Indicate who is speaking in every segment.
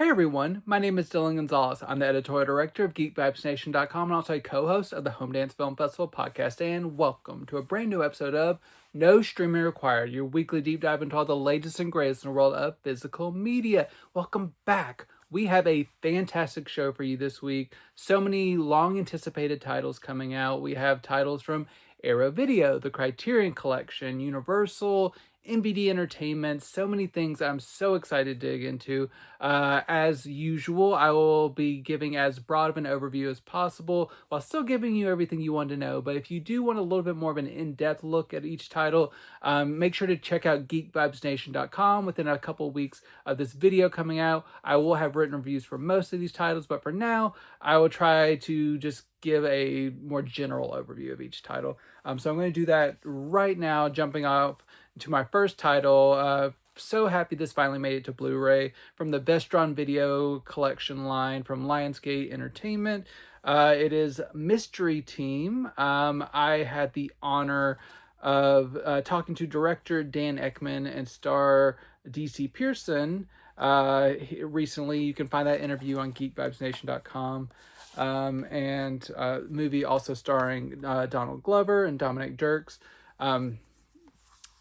Speaker 1: Hey everyone, my name is Dillon Gonzalez. I'm the editorial director of GeekVibesNation.com and also a co-host of the Home Dance Film Festival podcast. And welcome to a brand new episode of No Streaming Required, your weekly deep dive into all the latest and greatest in the world of physical media. Welcome back. We have a fantastic show for you this week. So many long anticipated titles coming out. We have titles from Arrow Video, the Criterion Collection, Universal, MVD Entertainment, so many things I'm so excited to dig into. As usual, I will be giving as broad of an overview as possible while still giving you everything you want to know. But if you do want a little bit more of an in-depth look at each title, make sure to check out GeekVibesNation.com. Within a couple weeks of this video coming out, I will have written reviews for most of these titles, but for now, I will try to just give a more general overview of each title. So I'm going to do that right now, jumping off to my first title. So happy this finally made it to Blu-ray from the Best Drawn Video Collection line from Lionsgate Entertainment. It is Mystery Team. I had the honor of talking to director Dan Ekman and star DC Pearson recently. You can find that interview on GeekVibesNation.com. And movie also starring Donald Glover and Dominic Dierks.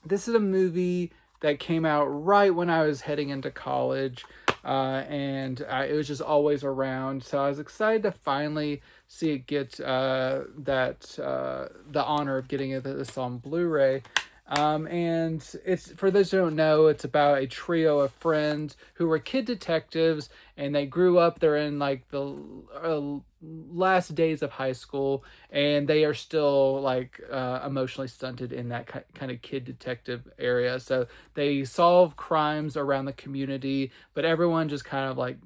Speaker 1: This is a movie that came out right when I was heading into college, and it was just always around. So I was excited to finally see it get the honor of getting this on Blu-ray. And it's, for those who don't know, it's about a trio of friends who were kid detectives, and they grew up. They're in like the last days of high school, and they are still like emotionally stunted in that kind of kid detective area. So they solve crimes around the community, but everyone just kind of like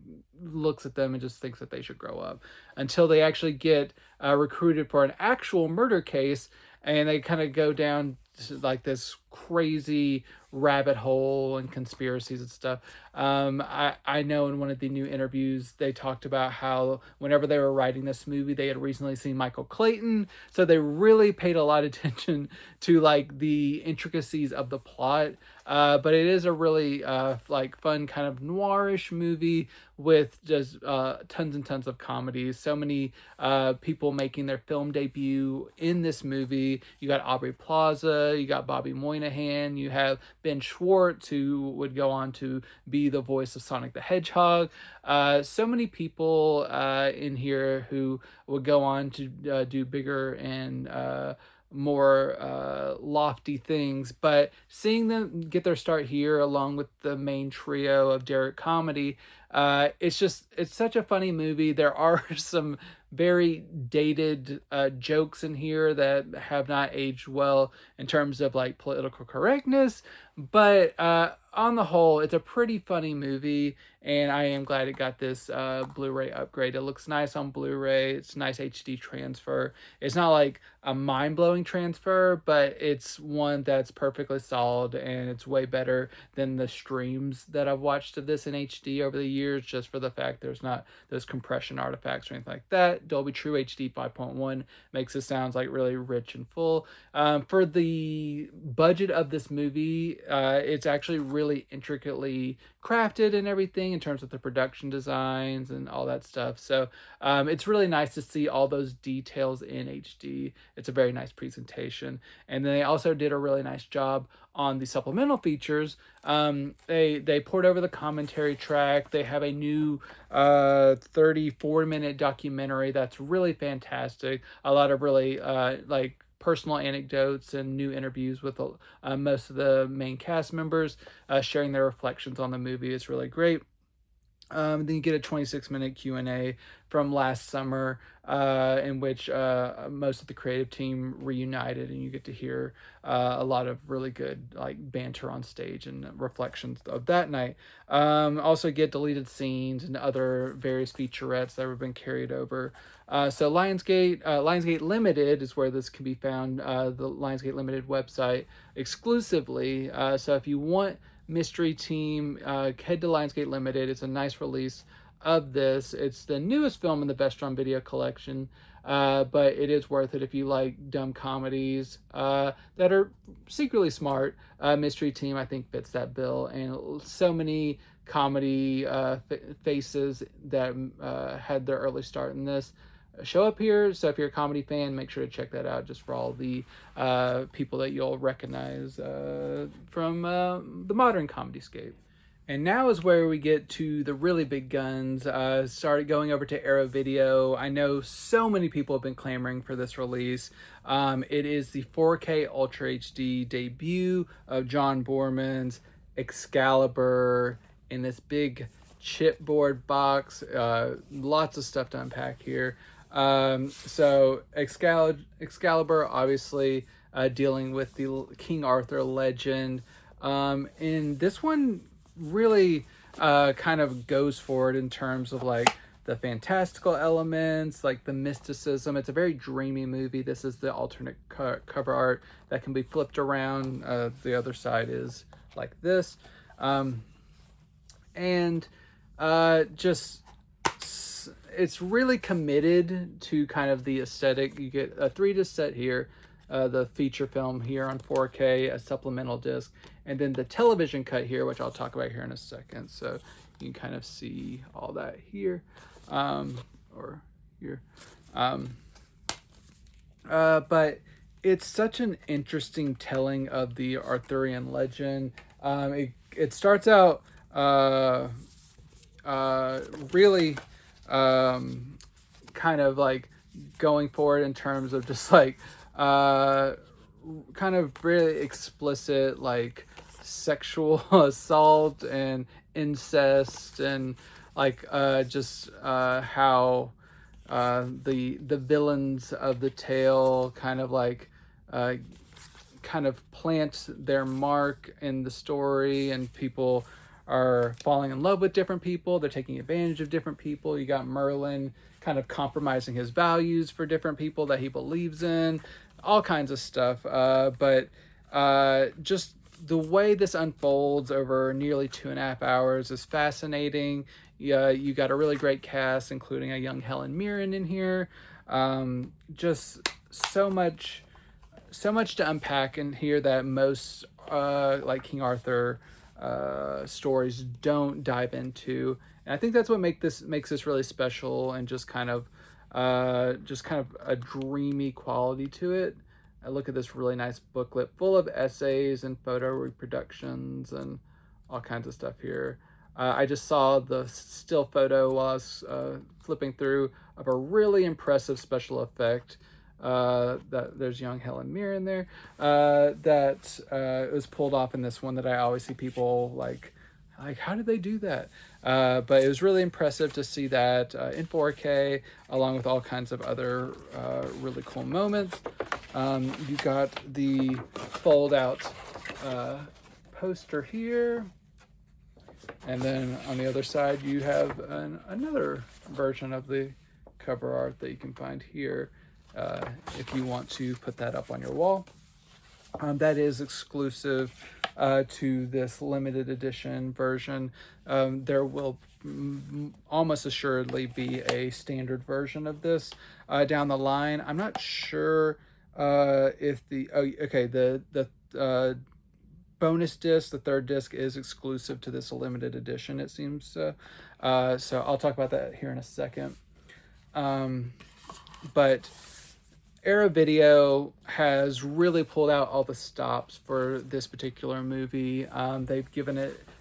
Speaker 1: looks at them and just thinks that they should grow up until they actually get recruited for an actual murder case, and they kind of go down like this crazy rabbit hole and conspiracies and stuff. I know in one of the new interviews they talked about how whenever they were writing this movie, they had recently seen Michael Clayton, so they really paid a lot of attention to like the intricacies of the plot. But it is a really like fun kind of noirish movie with just tons and tons of comedies. So many people making their film debut in this movie. You got Aubrey Plaza, you got Bobby Moynihan, you have Ben Schwartz, who would go on to be the voice of Sonic the Hedgehog. So many people in here who would go on to do bigger and more lofty things, but seeing them get their start here along with the main trio of Derek Comedy, it's such a funny movie. There are some very dated jokes in here that have not aged well in terms of like political correctness, but on the whole, it's a pretty funny movie, and I am glad it got this Blu-ray upgrade. It looks nice on Blu-ray. It's a nice HD transfer. It's not like a mind-blowing transfer, but it's one that's perfectly solid, and it's way better than the streams that I've watched of this in HD over the years, just for the fact there's not those compression artifacts or anything like that. Dolby True HD 5.1 makes it sound like really rich and full. For the budget of this movie, it's actually really intricately crafted and everything in terms of the production designs and all that stuff. So it's really nice to see all those details in HD. It's a very nice presentation. And then they also did a really nice job on the supplemental features. They poured over the commentary track. They have a new 34-minute documentary that's really fantastic. A lot of really like personal anecdotes and new interviews with most of the main cast members sharing their reflections on the movie. It's really great. Then you get a 26-minute Q&A from last summer in which most of the creative team reunited, and you get to hear a lot of really good like banter on stage and reflections of that night. Also get deleted scenes and other various featurettes that have been carried over. So Lionsgate Limited is where this can be found, the Lionsgate Limited website exclusively. So if you want Mystery Team, head to Lionsgate Limited. It's a nice release of this. It's the newest film in the Best Drawn Video Collection, but it is worth it if you like dumb comedies that are secretly smart. Mystery Team, I think, fits that bill, and so many comedy faces that had their early start in this show up here. So if you're a comedy fan, make sure to check that out, just for all the people that you'll recognize from the modern comedy scape. And now is where we get to the really big guns. Started going over to Arrow Video. I know so many people have been clamoring for this release. It is the 4K Ultra HD debut of John Boorman's Excalibur in this big chipboard box. Lots of stuff to unpack here. So Excalibur, obviously dealing with the King Arthur legend. And this one really kind of goes forward in terms of like the fantastical elements, like the mysticism. It's a very dreamy movie. This is the alternate cover art that can be flipped around. The other side is like this. Just it's really committed to kind of the aesthetic. You get a 3-disc set here, the feature film here on 4K, a supplemental disc, and then the television cut here, which I'll talk about here in a second. So you can kind of see all that here, or here. But it's such an interesting telling of the Arthurian legend. It starts out really kind of like going forward in terms of just like kind of really explicit like sexual assault and incest, and like just how the villains of the tale kind of like kind of plant their mark in the story, and people are falling in love with different people. They're taking advantage of different people. You got Merlin kind of compromising his values for different people that he believes in, all kinds of stuff. But just the way this unfolds over nearly 2.5 hours is fascinating. You got a really great cast, including a young Helen Mirren in here. Just so much to unpack in here that most like King Arthur stories don't dive into, and I think that's what makes this really special, and just kind of a dreamy quality to it. I look at this really nice booklet full of essays and photo reproductions and all kinds of stuff here. I just saw the still photo while I was flipping through of a really impressive special effect. That there's young Helen Mirren there, that was pulled off in this one that I always see people like how did they do that? But it was really impressive to see that in 4K, along with all kinds of other really cool moments. You got the fold out poster here, and then on the other side you have another version of the cover art that you can find here. If you want to put that up on your wall. That is exclusive to this limited edition version. There will almost assuredly be a standard version of this down the line. I'm not sure if the bonus disc, the third disc, is exclusive to this limited edition, it seems. So I'll talk about that here in a second. But Arrow Video has really pulled out all the stops for this particular movie.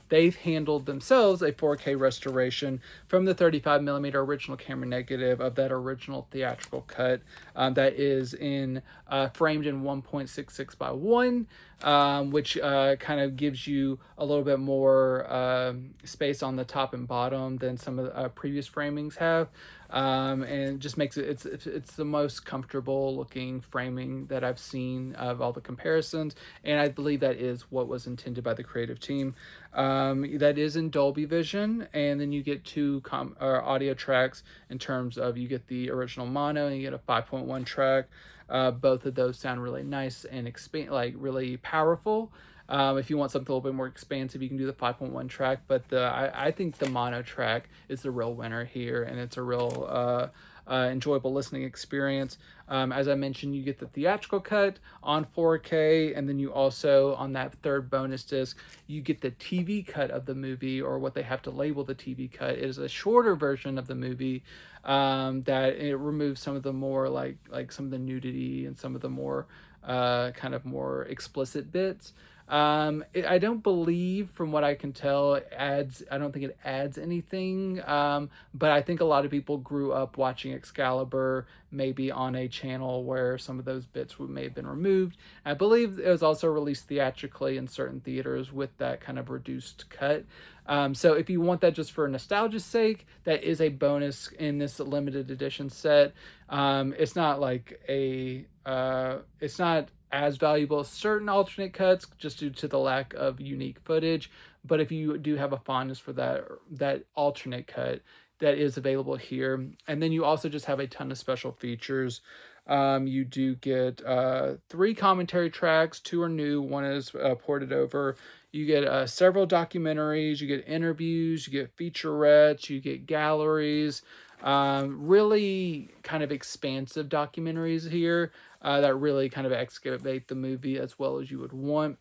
Speaker 1: They've handled themselves a 4K restoration from the 35mm original camera negative of that original theatrical cut that is framed in 1.66 by 1, which kind of gives you a little bit more space on the top and bottom than some of the previous framings have. And just makes it's the most comfortable looking framing that I've seen of all the comparisons, and I believe that is what was intended by the creative team. That is in Dolby Vision, and then you get two audio tracks in terms of you get the original mono and you get a 5.1 track. Both of those sound really nice and really powerful. If you want something a little bit more expansive, you can do the 5.1 track, but I think the mono track is the real winner here, and it's a real enjoyable listening experience. As I mentioned, you get the theatrical cut on 4K, and then you also, on that third bonus disc, you get the TV cut of the movie, or what they have to label the TV cut. It is a shorter version of the movie that it removes some of the more like some of the nudity and some of the more kind of more explicit bits. I don't believe, from what I can tell, I don't think it adds anything. But I think a lot of people grew up watching Excalibur, maybe on a channel where some of those bits may have been removed. I believe it was also released theatrically in certain theaters with that kind of reduced cut. So if you want that just for nostalgia's sake, that is a bonus in this limited edition set. It's not like it's not as valuable as certain alternate cuts just due to the lack of unique footage. But if you do have a fondness for that alternate cut, that is available here. And then you also just have a ton of special features. You do get 3 commentary tracks. 2 are new, 1 is ported over. You get several documentaries, you get interviews, you get featurettes, you get galleries. Really kind of expansive documentaries here that really kind of excavate the movie as well as you would want.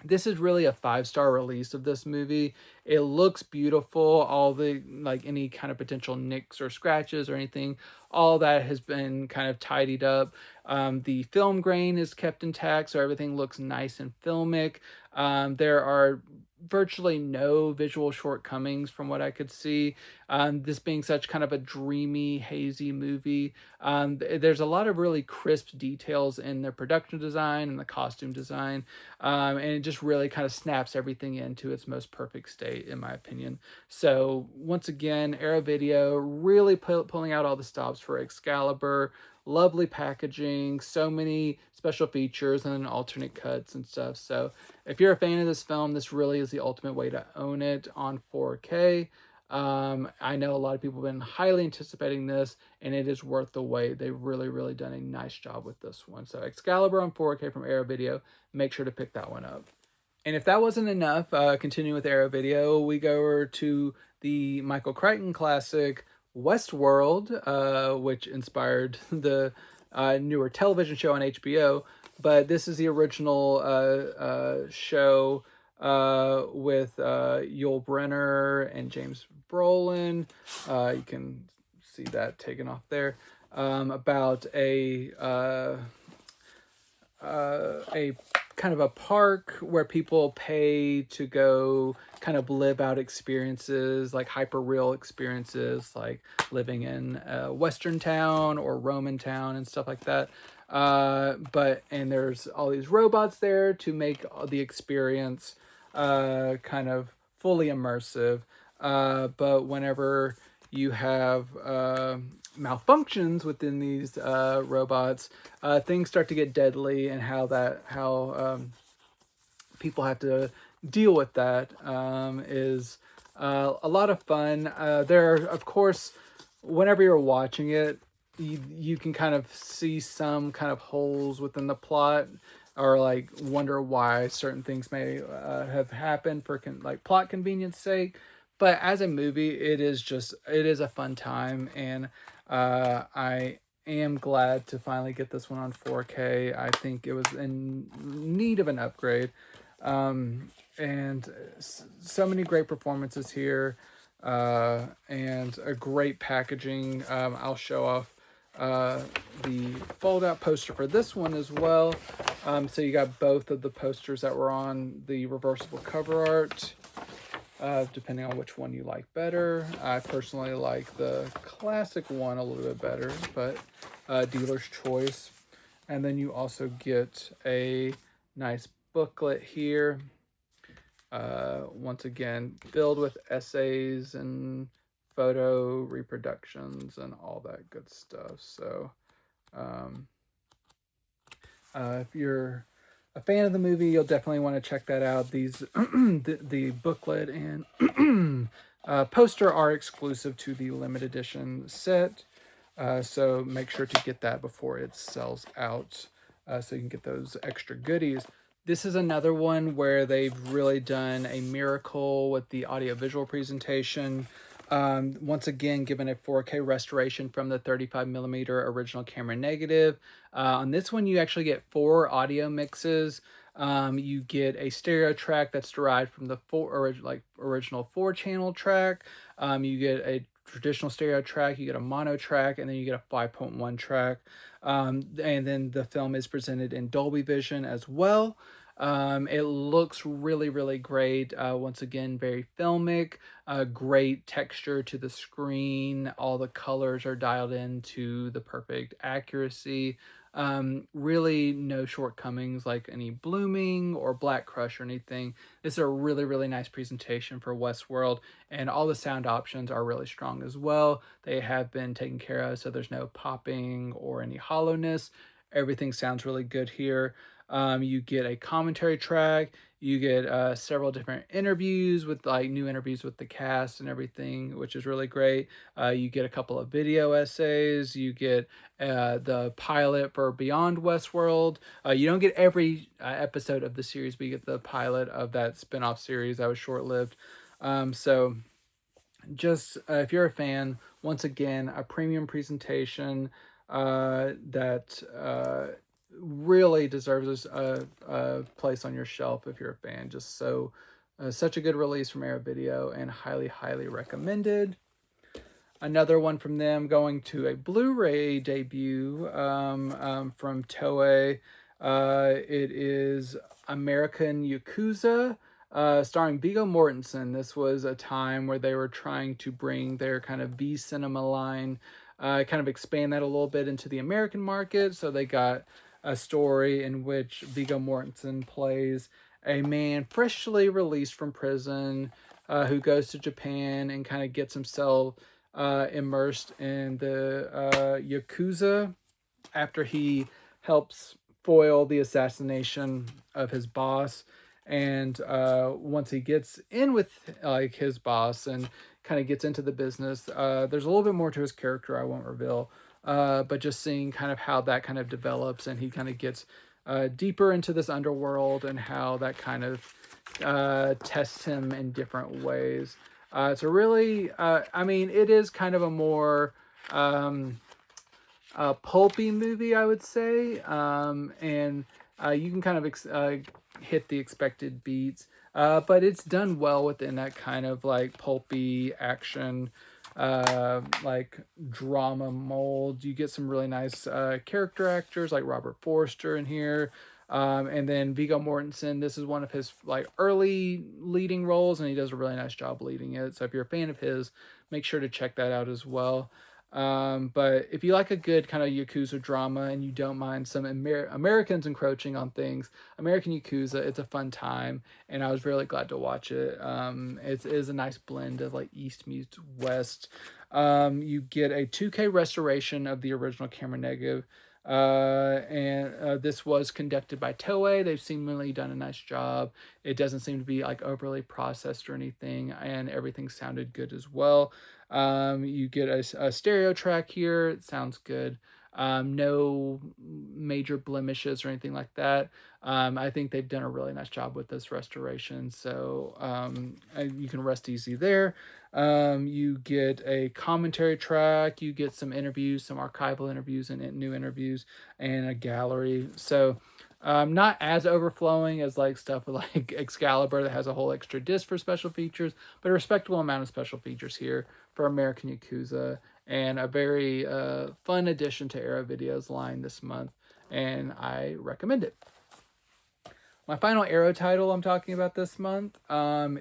Speaker 1: This is really a 5-star release of this movie. It looks beautiful. All the, like, any kind of potential nicks or scratches or anything, all that has been kind of tidied up. The film grain is kept intact, so everything looks nice and filmic. There are virtually no visual shortcomings from what I could see. This being such kind of a dreamy, hazy movie, there's a lot of really crisp details in the production design and the costume design, and it just really kind of snaps everything into its most perfect state, in my opinion. So once again, Arrow Video really pulling out all the stops for Excalibur. Lovely packaging, so many special features and alternate cuts and stuff. So if you're a fan of this film, this really is the ultimate way to own it on 4K. I know a lot of people have been highly anticipating this, and it is worth the wait. They've really done a nice job with this one. So Excalibur on 4K from Arrow Video. Make sure to pick that one up. And if that wasn't enough, continuing with Arrow Video, we go over to the Michael Crichton classic Westworld, which inspired the newer television show on HBO. But this is the original show with Yul Brynner and James Brolin. You can see that taken off there. About a kind of a park where people pay to go kind of live out experiences, like hyper real experiences, like living in Western town or Roman town and stuff like that. And there's all these robots there to make the experience kind of fully immersive. But whenever you have malfunctions within these robots, things start to get deadly, and how people have to deal with that is a lot of fun. There are, of course, whenever you're watching it, you can kind of see some kind of holes within the plot, or like wonder why certain things may have happened for like plot convenience sake. But as a movie, it is a fun time, and I am glad to finally get this one on 4K. I think it was in need of an upgrade. And so many great performances here, and a great packaging. I'll show off the fold-out poster for this one as well. So you got both of the posters that were on the reversible cover art, depending on which one you like better. I personally like the classic one a little bit better, but dealer's choice. And then you also get a nice booklet here, once again filled with essays and photo reproductions and all that good stuff. So if you're a fan of the movie, you'll definitely want to check that out. These the booklet and poster are exclusive to the limited edition set, so make sure to get that before it sells out, so you can get those extra goodies. This is another one where they've really done a miracle with the audiovisual presentation. Once again, given a 4K restoration from the 35mm original camera negative. On this one, you actually get 4 audio mixes. You get a stereo track that's derived from the original 4-channel track. You get a traditional stereo track, you get a mono track, and then you get a 5.1 track. And then the film is presented in Dolby Vision as well. It looks really, really great. Once again, very filmic, great texture to the screen. All the colors are dialed in to the perfect accuracy. Really no shortcomings like any blooming or black crush or anything. This is a really, really nice presentation for Westworld, and all the sound options are really strong as well. They have been taken care of, so there's no popping or any hollowness. Everything sounds really good here. You get a commentary track. You get several different interviews with new interviews with the cast and everything, which is really great. You get a couple of video essays. You get the pilot for Beyond Westworld. You don't get every episode of the series, but you get the pilot of that spinoff series that was short-lived. So just if you're a fan, once again, a premium presentation that really deserves a place on your shelf if you're a fan. Just such a good release from Arrow Video, and highly recommended. Another one from them going to a Blu-ray debut from Toei. It is American Yakuza, starring Viggo Mortensen. This was a time where they were trying to bring their kind of B cinema line, kind of expand that a little bit into the American market. So they got a story in which Viggo Mortensen plays a man freshly released from prison who goes to Japan and kind of gets himself immersed in the Yakuza after he helps foil the assassination of his boss. And once he gets in with his boss and kind of gets into the business, there's a little bit more to his character I won't reveal. But just seeing kind of how that kind of develops, and he kind of gets deeper into this underworld and how that kind of tests him in different ways. It's a really, it is kind of a more pulpy movie, I would say. And you can kind of hit the expected beats, but it's done well within that kind of like pulpy action like drama mold. You get some really nice character actors like Robert Forster in here, and then Viggo Mortensen. This is one of his like early leading roles, and he does a really nice job leading it. So if you're a fan of his, make sure to check that out as well. But if you like a good kind of Yakuza drama and you don't mind some Americans encroaching on things, American Yakuza, it's a fun time, and I was really glad to watch it. It is a nice blend of like East meets West. You get a 2K restoration of the original camera negative. And this was conducted by Toei. They've seemingly done a nice job. It doesn't seem to be like overly processed or anything, and everything sounded good as well. You get a stereo track here. It sounds good. No major blemishes or anything like that. I think they've done a really nice job with this restoration, so you can rest easy there. You get a commentary track, you get some interviews, some archival interviews and new interviews, and a gallery. So not as overflowing as like stuff like Excalibur that has a whole extra disc for special features, but a respectable amount of special features here for American Yakuza, and a very fun addition to Arrow Video's line this month, and I recommend it. My final Arrow title I'm talking about this month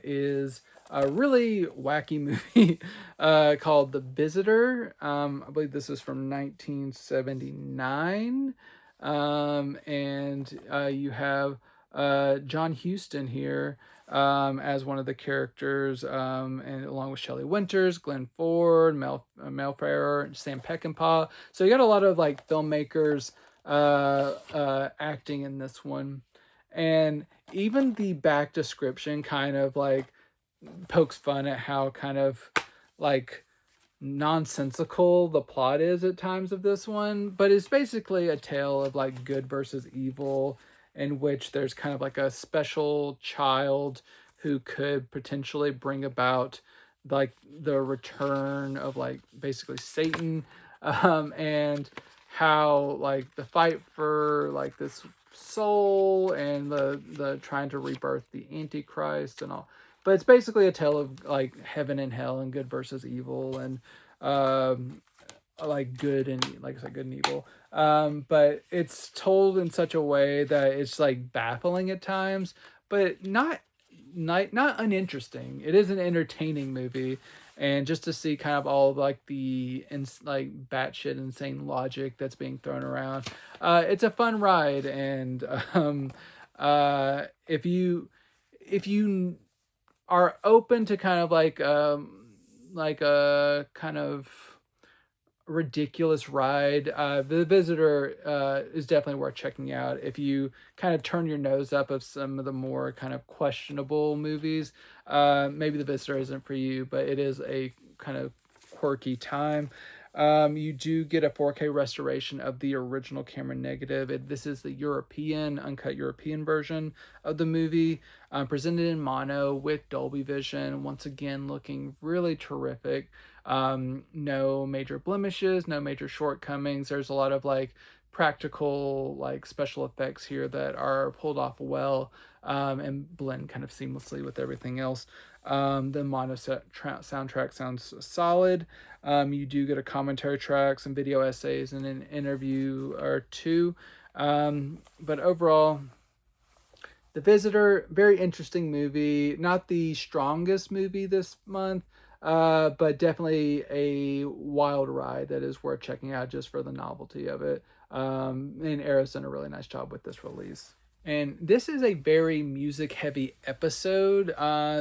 Speaker 1: is a really wacky movie called The Visitor. I believe this is from 1979. And you have John Huston here as one of the characters, and along with Shelley Winters, Glenn Ford, Mel Ferrer, Sam Peckinpah. So you got a lot of like filmmakers acting in this one. And even the back description kind of like pokes fun at how kind of like nonsensical the plot is at times of this one, but it's basically a tale of like good versus evil, in which there's kind of like a special child who could potentially bring about like the return of like basically Satan, and how like the fight for like this soul and the trying to rebirth the Antichrist and all. But it's basically a tale of like heaven and hell and good versus evil, and um like good and like I said, good and evil. But it's told in such a way that it's like baffling at times, but not uninteresting. It is an entertaining movie, and just to see kind of all of like the like batshit insane logic that's being thrown around, it's a fun ride. And if you are open to kind of like a kind of ridiculous ride. The Visitor is definitely worth checking out. If you kind of turn your nose up of some of the more kind of questionable movies, maybe The Visitor isn't for you, but it is a kind of quirky time. You do get a 4K restoration of the original camera negative. This is the uncut European version of the movie, presented in mono with Dolby Vision. Once again, looking really terrific. No major blemishes, no major shortcomings. There's a lot of like practical like special effects here that are pulled off well, and blend kind of seamlessly with everything else. The mono soundtrack sounds solid. You do get a commentary track, some video essays, and an interview or two. But overall, The Visitor, very interesting movie. Not the strongest movie this month, but definitely a wild ride that is worth checking out just for the novelty of it. And Arrow's done a really nice job with this release. And this is a very music heavy episode.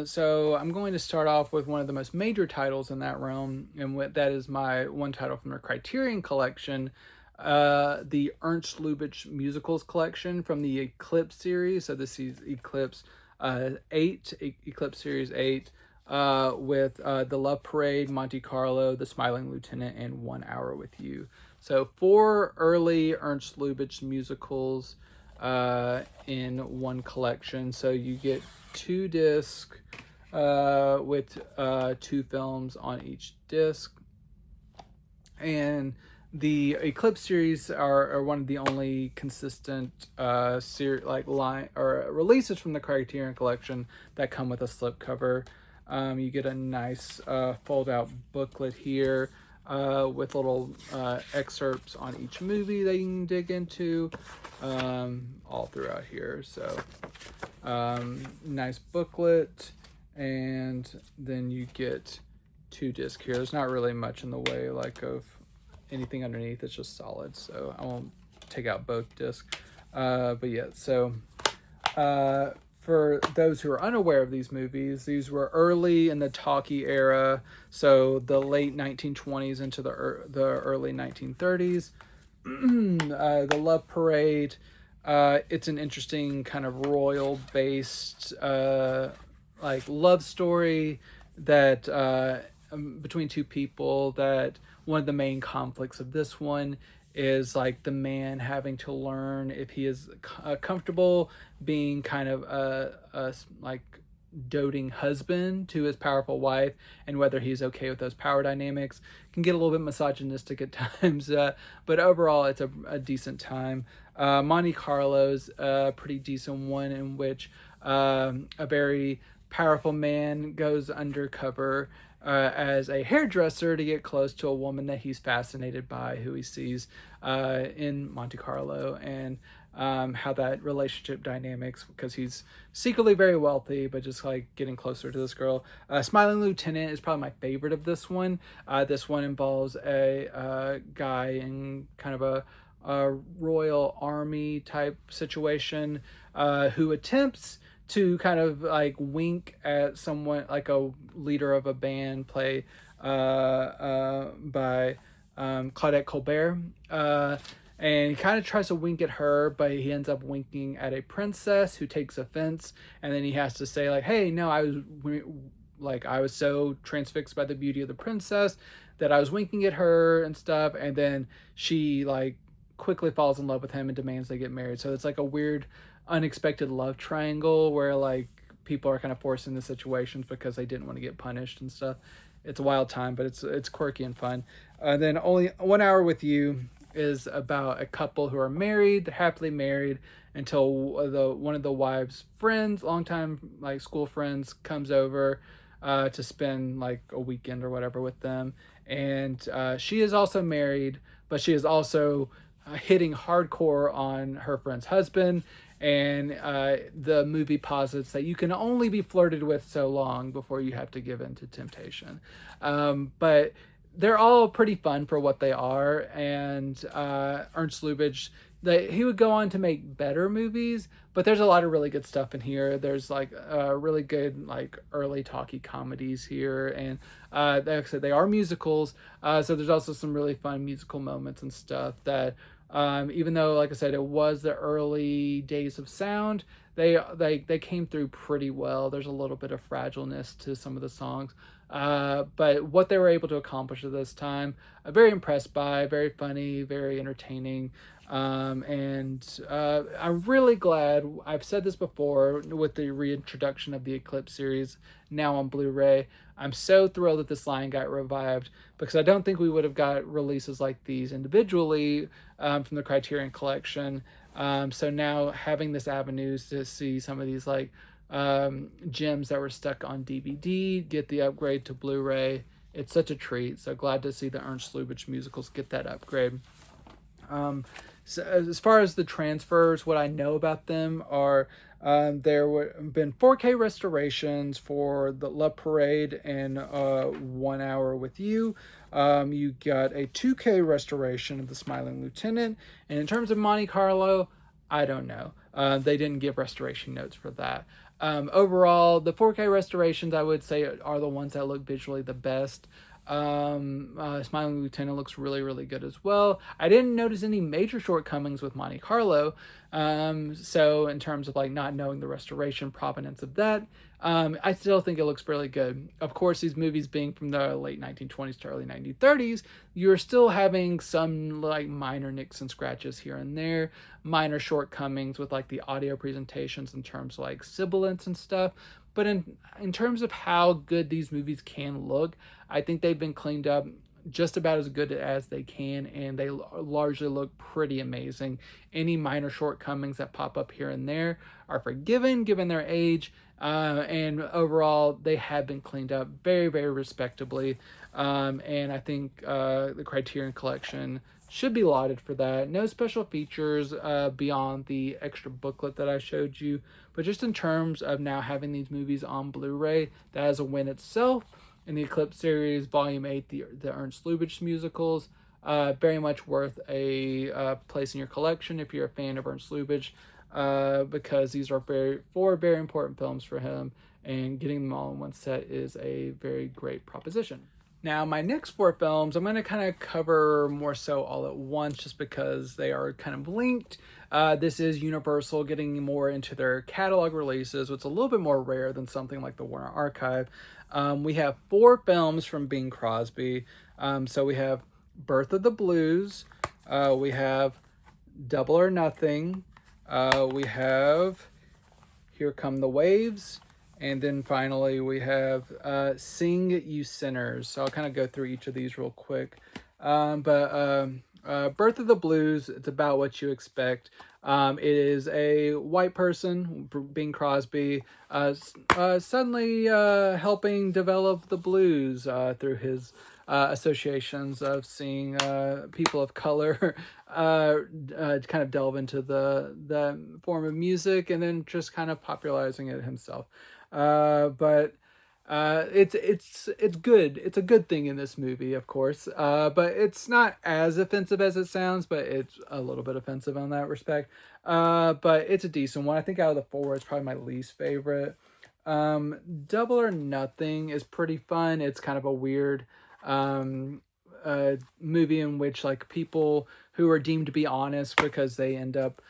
Speaker 1: So I'm going to start off with one of the most major titles in that realm. And that is my one title from the Criterion Collection, the Ernst Lubitsch Musicals collection from the Eclipse series. So this is Eclipse 8, Eclipse Series 8, with The Love Parade, Monte Carlo, The Smiling Lieutenant, and 1 Hour with You. So 4 early Ernst Lubitsch musicals in one collection. So you get 2 discs with 2 films on each disc. And the Eclipse series are one of the only consistent line or releases from the Criterion Collection that come with a slipcover. You get a nice fold-out booklet here with little excerpts on each movie that you can dig into all throughout here. So nice booklet, and then you get 2 discs here. There's not really much in the way like of anything underneath. It's just solid, so I won't take out both discs. But yeah, so for those who are unaware of these movies, these were early in the talkie era, so the late 1920s into the early 1930s. The Love Parade, it's an interesting kind of royal-based like love story that between 2 people. That one of the main conflicts of this one is like the man having to learn if he is comfortable being kind of a like doting husband to his powerful wife, and whether he's okay with those power dynamics. Can get a little bit misogynistic at times, but overall it's a decent time. Monte Carlo's a pretty decent one, in which a very powerful man goes undercover as a hairdresser to get close to a woman that he's fascinated by, who he sees in Monte Carlo, and how that relationship dynamics, because he's secretly very wealthy, but just like getting closer to this girl. Smiling Lieutenant is probably my favorite of this one. This one involves a guy in kind of a royal army type situation who attempts to kind of like wink at someone, like a leader of a band by Claudette Colbert. And he kind of tries to wink at her, but he ends up winking at a princess who takes offense. And then he has to say like, hey, no, I was so transfixed by the beauty of the princess that I was winking at her and stuff. And then she like quickly falls in love with him and demands they get married. So it's like a weird unexpected love triangle where like people are kind of forced into situations because they didn't want to get punished and stuff. It's a wild time, but it's quirky and fun. Then Only 1 Hour with You is about a couple who are married. They're happily married until one of the wives' friends, longtime like school friends, comes over to spend like a weekend or whatever with them. And she is also married, but she is also hitting hardcore on her friend's husband. And the movie posits that you can only be flirted with so long before you have to give in to temptation. But they're all pretty fun for what they are. And Ernst Lubitsch, he would go on to make better movies, but there's a lot of really good stuff in here. There's like really good like early talky comedies here, and like I said, they are musicals. So there's also some really fun musical moments and stuff that, even though, like I said, it was the early days of sound, they came through pretty well. There's a little bit of fragileness to some of the songs, but what they were able to accomplish at this time, very impressed by, very funny, very entertaining. And I'm really glad, I've said this before, with the reintroduction of the Eclipse series now on Blu-ray, I'm so thrilled that this line got revived, because I don't think we would have got releases like these individually from the Criterion Collection. So now having this avenue to see some of these like gems that were stuck on DVD get the upgrade to Blu-ray, it's such a treat. So glad to see the Ernst Lubitsch musicals get that upgrade. So as far as the transfers, what I know about them are there have been 4K restorations for the Love Parade and 1 Hour with You. You got a 2K restoration of The Smiling Lieutenant. And in terms of Monte Carlo, I don't know. They didn't give restoration notes for that. Overall, the 4K restorations, I would say, are the ones that look visually the best. Smiling Lieutenant looks really, really good as well. I didn't notice any major shortcomings with Monte Carlo. So in terms of like not knowing the restoration provenance of that, I still think it looks really good. Of course, these movies being from the late 1920s to early 1930s, you're still having some like minor nicks and scratches here and there, minor shortcomings with like the audio presentations in terms of like sibilance and stuff. But in terms of how good these movies can look, I think they've been cleaned up just about as good as they can, and they largely look pretty amazing. Any minor shortcomings that pop up here and there are forgiven given their age, and overall they have been cleaned up very, very respectably. And I think the Criterion Collection should be lauded for that. No special features beyond the extra booklet that I showed you, but just in terms of now having these movies on Blu-ray, that is a win itself. In the Eclipse series, Volume 8, the Ernst Lubitsch musicals, very much worth a place in your collection if you're a fan of Ernst Lubitsch, because these are four very important films for him, and getting them all in one set is a very great proposition. Now, my next 4 films, I'm going to kind of cover more so all at once just because they are kind of linked. This is Universal getting more into their catalog releases, which is a little bit more rare than something like the Warner Archive. We have 4 films from Bing Crosby. So we have Birth of the Blues. We have Double or Nothing. We have Here Come the Waves. And then finally, we have Sing You Sinners. So I'll kind of go through each of these real quick. Birth of the Blues, it's about what you expect. It is a white person, Bing Crosby, suddenly helping develop the blues through his associations of seeing people of color kind of delve into the form of music, and then just kind of popularizing it himself. But it's good. It's a good thing in this movie, of course. But it's not as offensive as it sounds, but it's a little bit offensive on that respect. But it's a decent one. I think out of the 4, it's probably my least favorite. Double or Nothing is pretty fun. It's kind of a weird movie in which like people who are deemed to be honest because they end up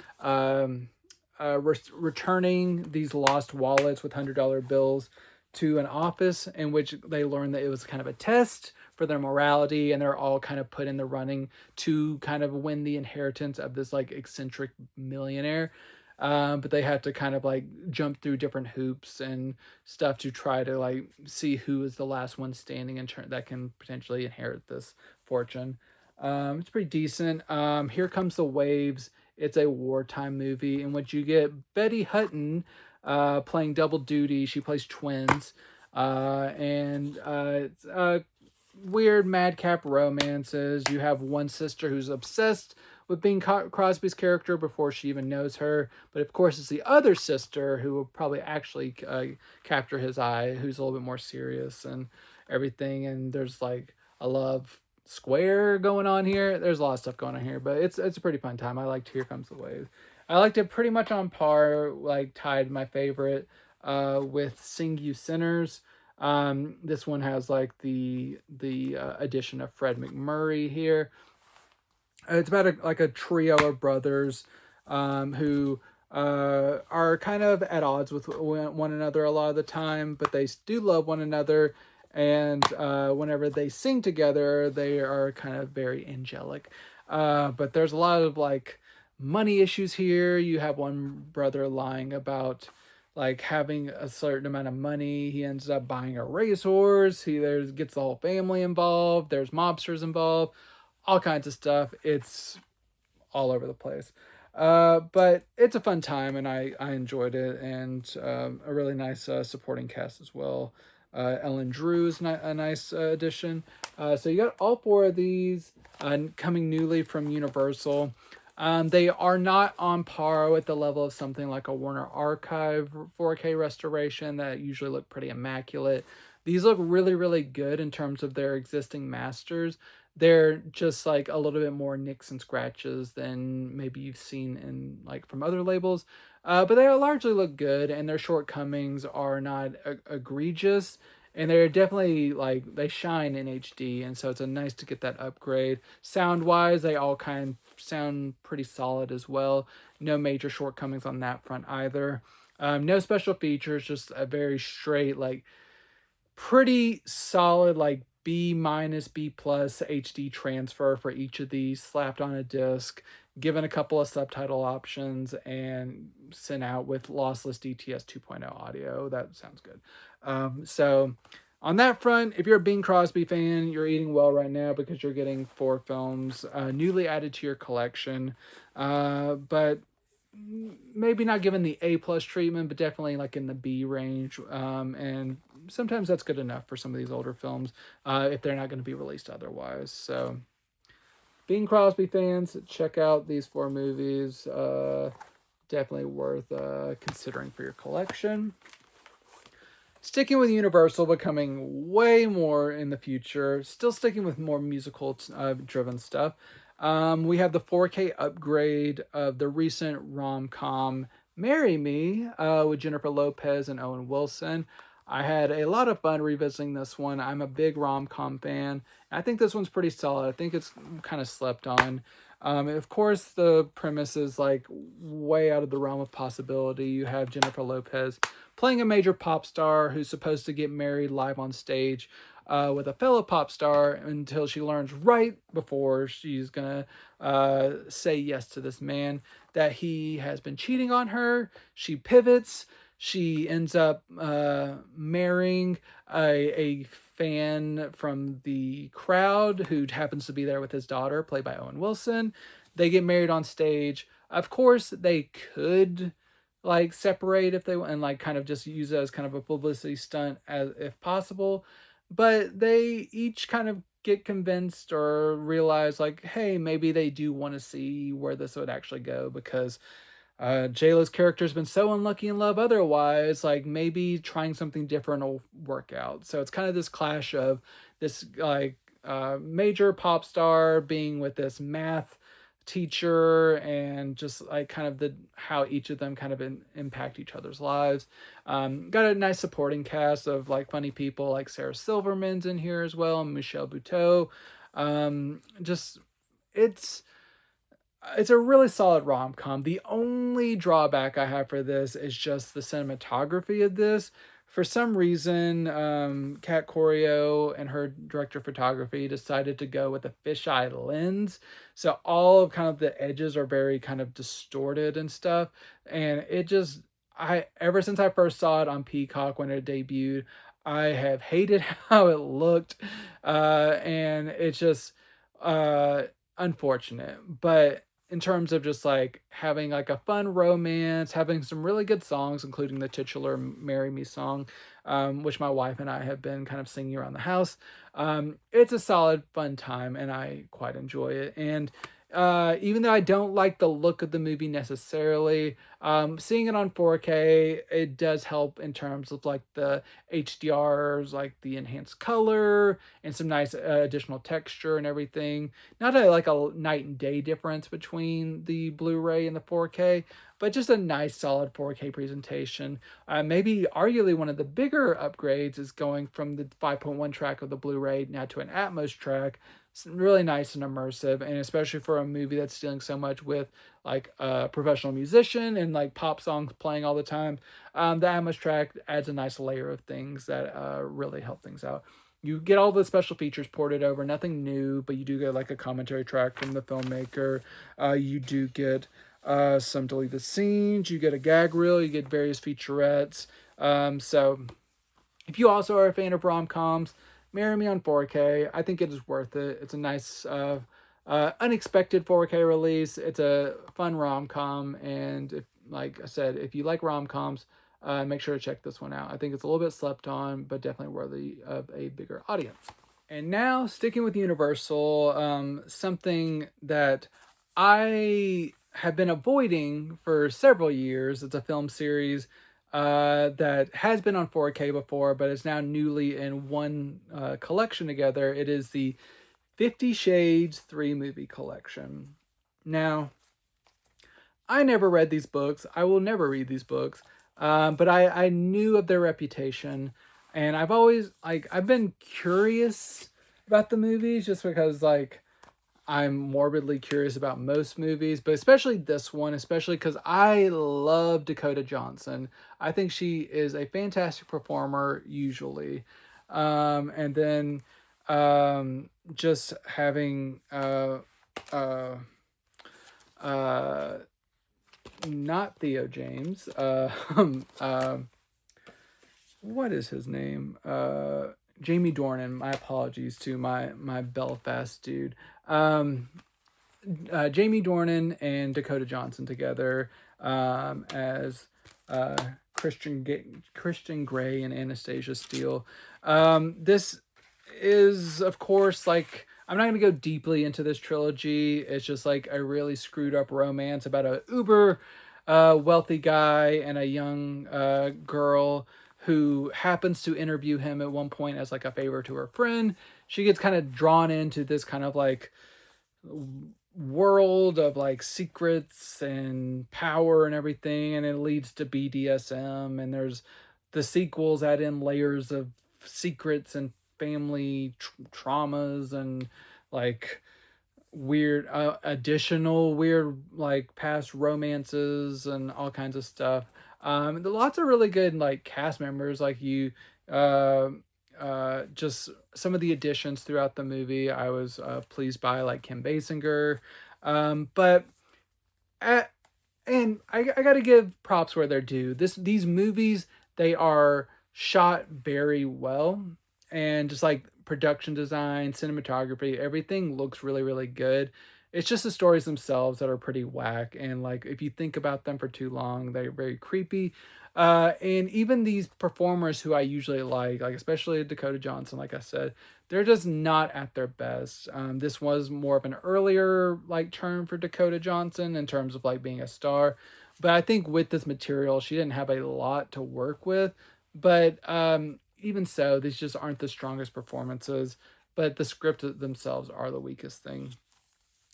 Speaker 1: returning these lost wallets with $100 bills to an office, in which they learn that it was kind of a test for their morality, and they're all kind of put in the running to kind of win the inheritance of this like eccentric millionaire. but they have to kind of like jump through different hoops and stuff to try to like see who is the last one standing in turn that can potentially inherit this fortune. It's pretty decent. Here Comes the Waves. It's a wartime movie in which you get Betty Hutton playing double duty. She plays twins. It's weird madcap romances. You have one sister who's obsessed with Bing Crosby's character before she even knows her. But of course, it's the other sister who will probably actually capture his eye, who's a little bit more serious and everything. And there's like a love square going on here. There's a lot of stuff going on here, but it's a pretty fun time. I liked Here Comes the Wave. I liked it pretty much on par, like tied my favorite with Sing You Sinners. This one has like the addition of Fred McMurray here. It's about a trio of brothers who are kind of at odds with one another a lot of the time, but they do love one another. And whenever they sing together, they are kind of very angelic. But there's a lot of like money issues here. You have one brother lying about like having a certain amount of money. He ends up buying a racehorse. Gets the whole family involved. There's mobsters involved, all kinds of stuff. It's all over the place. But it's a fun time, and I enjoyed it, and a really nice supporting cast as well. Ellen Drew is a nice addition. So you got all four of these coming newly from Universal. They are not on par with the level of something like a Warner Archive 4K restoration that usually look pretty immaculate. These look really, really good in terms of their existing masters. They're just like a little bit more nicks and scratches than maybe you've seen in like from other labels. But they largely look good, and their shortcomings are not egregious. And they're definitely like they shine in HD, and so it's a nice to get that upgrade. Sound wise, they all kind of sound pretty solid as well. No major shortcomings on that front either. No special features, just a very straight, like pretty solid, like B minus B plus HD transfer for each of these, slapped on a disc, given a couple of subtitle options, and sent out with lossless DTS 2.0 audio. That sounds good. So on that front, if you're a Bing Crosby fan, you're eating well right now because you're getting 4 films newly added to your collection. But maybe not given the A plus treatment, but definitely like in the B range. And sometimes that's good enough for some of these older films if they're not going to be released otherwise. So Bing Crosby fans, check out these 4 movies. Definitely worth considering for your collection. Sticking with Universal, but coming way more in the future. Still sticking with more musical driven stuff. We have the 4K upgrade of the recent rom-com Marry Me with Jennifer Lopez and Owen Wilson. I had a lot of fun revisiting this one. I'm a big rom-com fan. I think this one's pretty solid. I think it's kind of slept on. Of course, the premise is like way out of the realm of possibility. You have Jennifer Lopez playing a major pop star who's supposed to get married live on stage with a fellow pop star until she learns right before she's gonna say yes to this man that he has been cheating on her. She pivots. She ends up marrying a fan from the crowd who happens to be there with his daughter, played by Owen Wilson. They get married on stage. Of course, they could like separate if they want and like kind of just use it as kind of a publicity stunt as if possible. But they each kind of get convinced or realize like, hey, maybe they do want to see where this would actually go because JLo's character's been so unlucky in love otherwise, like maybe trying something different will work out. So it's kind of this clash of this like major pop star being with this math teacher and just like kind of how each of them kind of impact each other's lives. Got a nice supporting cast of like funny people like Sarah Silverman's in here as well, and Michelle Buteau. Just it's a really solid rom-com. The only drawback I have for this is just the cinematography of this. for some reason, Kat Corio and her director of photography decided to go with a fisheye lens. So all of kind of the edges are very kind of distorted and stuff. And it just, ever since I first saw it on Peacock when it debuted, I have hated how it looked. And it's just, uh, unfortunate. But in terms of just like having like a fun romance, having some really good songs, including the titular "Marry Me" song, which my wife and I have been kind of singing around the house. It's a solid, fun time, and I quite enjoy it. And even though I don't like the look of the movie necessarily, seeing it on 4K, it does help in terms of like the HDRs, like the enhanced color and some nice additional texture and everything. Not a night and day difference between the Blu-ray and the 4K, but just a nice solid 4K presentation. Maybe arguably one of the bigger upgrades is going from the 5.1 track of the Blu-ray now to an Atmos track. It's really nice and immersive, and especially for a movie that's dealing so much with like a professional musician and like pop songs playing all the time. The Atmos track adds a nice layer of things that really help things out. You get all the special features ported over, nothing new, but you do get like a commentary track from the filmmaker. You do get some deleted scenes, you get a gag reel, you get various featurettes. So if you also are a fan of rom-coms, Marry Me on 4K. I think it is worth it. It's a nice, unexpected 4K release. It's a fun rom-com, and if, like I said, if you like rom-coms, make sure to check this one out. I think it's a little bit slept on, but definitely worthy of a bigger audience. And now, sticking with Universal, something that I have been avoiding for several years. It's a film series that has been on 4K before, but is now newly in one collection together. It is the 50 Shades 3 movie collection. Now, I never read these books. I will never read these books. But I knew of their reputation, and I've been curious about the movies just because like I'm morbidly curious about most movies, but especially this one, especially because I love Dakota Johnson. I think she is a fantastic performer usually. And then just having uh, uh, not Theo James. What is his name? Jamie Dornan. My apologies to my Belfast dude. Jamie Dornan and Dakota Johnson together as Christian Grey and Anastasia Steele. This is, of course, like I'm not going to go deeply into this trilogy. It's just like a really screwed up romance about a uber wealthy guy and a young girl who happens to interview him at one point as like a favor to her friend. She gets kind of drawn into this kind of like world of like secrets and power and everything, and it leads to BDSM, and there's the sequels add in layers of secrets and family traumas and like weird additional weird like past romances and all kinds of stuff. Lots of really good like cast members, like you uh just some of the additions throughout the movie I was pleased by, like Kim Basinger. But at, and I got to give props where they're due. These movies, they are shot very well, and just like production design, cinematography, everything looks really really good. It's just the stories themselves that are pretty whack, and like if you think about them for too long, they're very creepy. And even these performers who I usually like especially Dakota Johnson, like I said, they're just not at their best. This was more of an earlier like turn for Dakota Johnson in terms of like being a star, but I think with this material, she didn't have a lot to work with. But even so, these just aren't the strongest performances. But the script themselves are the weakest thing.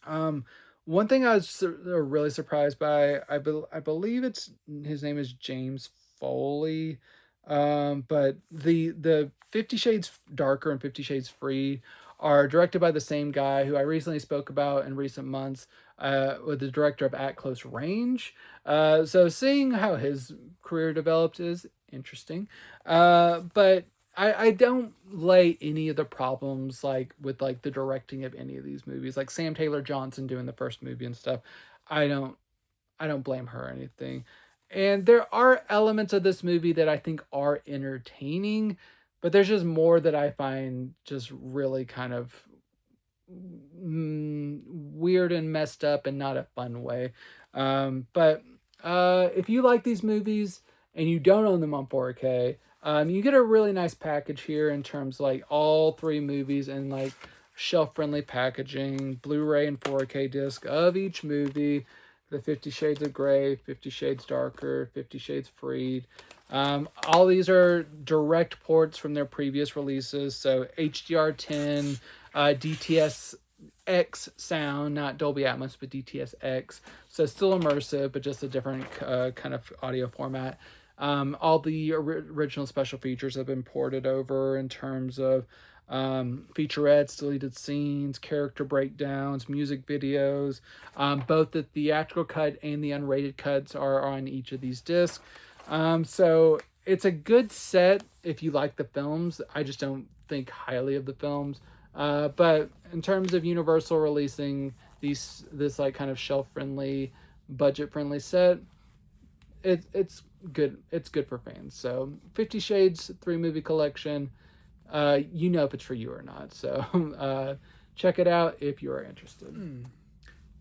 Speaker 1: Um, One thing I was really surprised by, I believe it's his name is James Foley, but the 50 Shades Darker and 50 Shades Free are directed by the same guy who I recently spoke about in recent months, with the director of At Close Range. So seeing how his career developed is interesting. But I don't lay any of the problems like with like the directing of any of these movies, like Sam Taylor Johnson doing the first movie and stuff. I don't I don't blame her or anything. And there are elements of this movie that I think are entertaining, but there's just more that I find just really kind of weird and messed up and not a fun way. But if you like these movies and you don't own them on 4K, you get a really nice package here in terms of like all three movies and like shelf friendly packaging, Blu-ray and 4K disc of each movie, the 50 Shades of Grey, 50 Shades Darker, 50 Shades Freed. All these are direct ports from their previous releases, so HDR10, DTS X sound, not Dolby Atmos, but DTS X. So still immersive, but just a different kind of audio format. All the original special features have been ported over in terms of featurettes, deleted scenes, character breakdowns, music videos. Both the theatrical cut and the unrated cuts are on each of these discs. So it's a good set if you like the films. I just don't think highly of the films. But in terms of Universal releasing this like kind of shelf friendly, budget friendly set, it's good. It's good for fans. So 50 Shades 3-movie collection. You know if it's for you or not. So check it out if you are interested.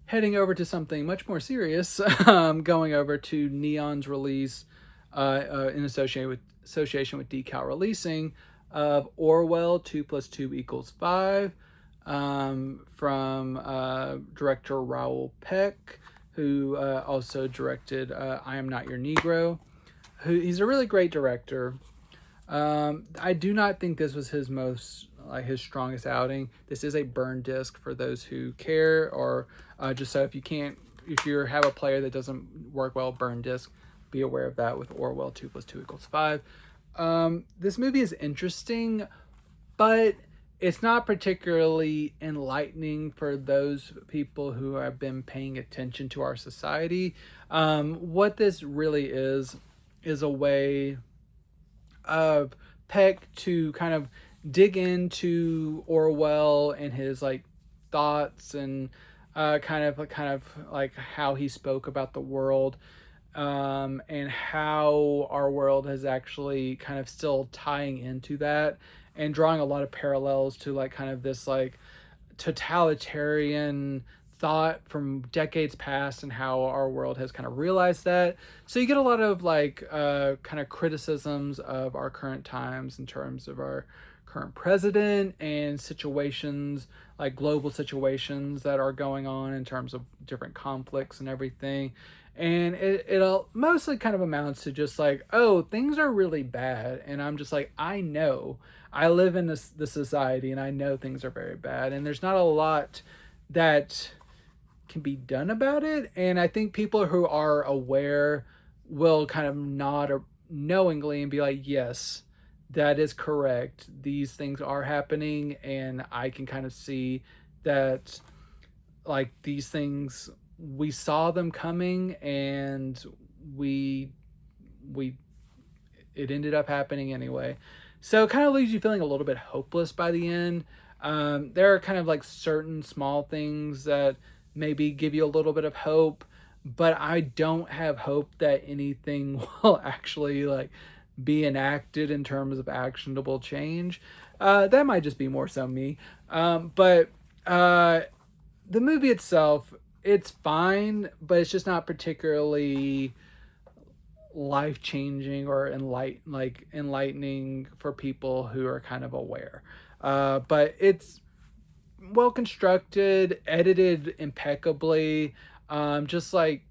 Speaker 1: Heading over to something much more serious, going over to Neon's release in association with Decal Releasing of Orwell 2 + 2 = 5 from director Raoul Peck, who also directed I Am Not Your Negro. He's a really great director. I do not think this was his his strongest outing. This is a burn disc for those who care, or just so if you have a player that doesn't work well, burn disc, be aware of that with Orwell 2 + 2 = 5. This movie is interesting, but it's not particularly enlightening for those people who have been paying attention to our society. What this really is a way of Peck to kind of dig into Orwell and his like thoughts and kind of like how he spoke about the world, and how our world is actually kind of still tying into that and drawing a lot of parallels to like kind of this like totalitarian thought from decades past and how our world has kind of realized that. So you get a lot of like kind of criticisms of our current times in terms of our current president and situations like global situations that are going on in terms of different conflicts and everything. And it'll mostly kind of amounts to just like, oh, things are really bad. And I'm just like, I know. I live in this society and I know things are very bad. And there's not a lot that can be done about it. And I think people who are aware will kind of nod knowingly and be like, yes, that is correct. These things are happening. And I can kind of see that like these things, we saw them coming and it ended up happening anyway. So it kind of leaves you feeling a little bit hopeless by the end. There are kind of like certain small things that maybe give you a little bit of hope, but I don't have hope that anything will actually like be enacted in terms of actionable change. That might just be more so me. But the movie itself, it's fine, but it's just not particularly life-changing or enlightening for people who are kind of aware. But it's well constructed, edited impeccably. Just like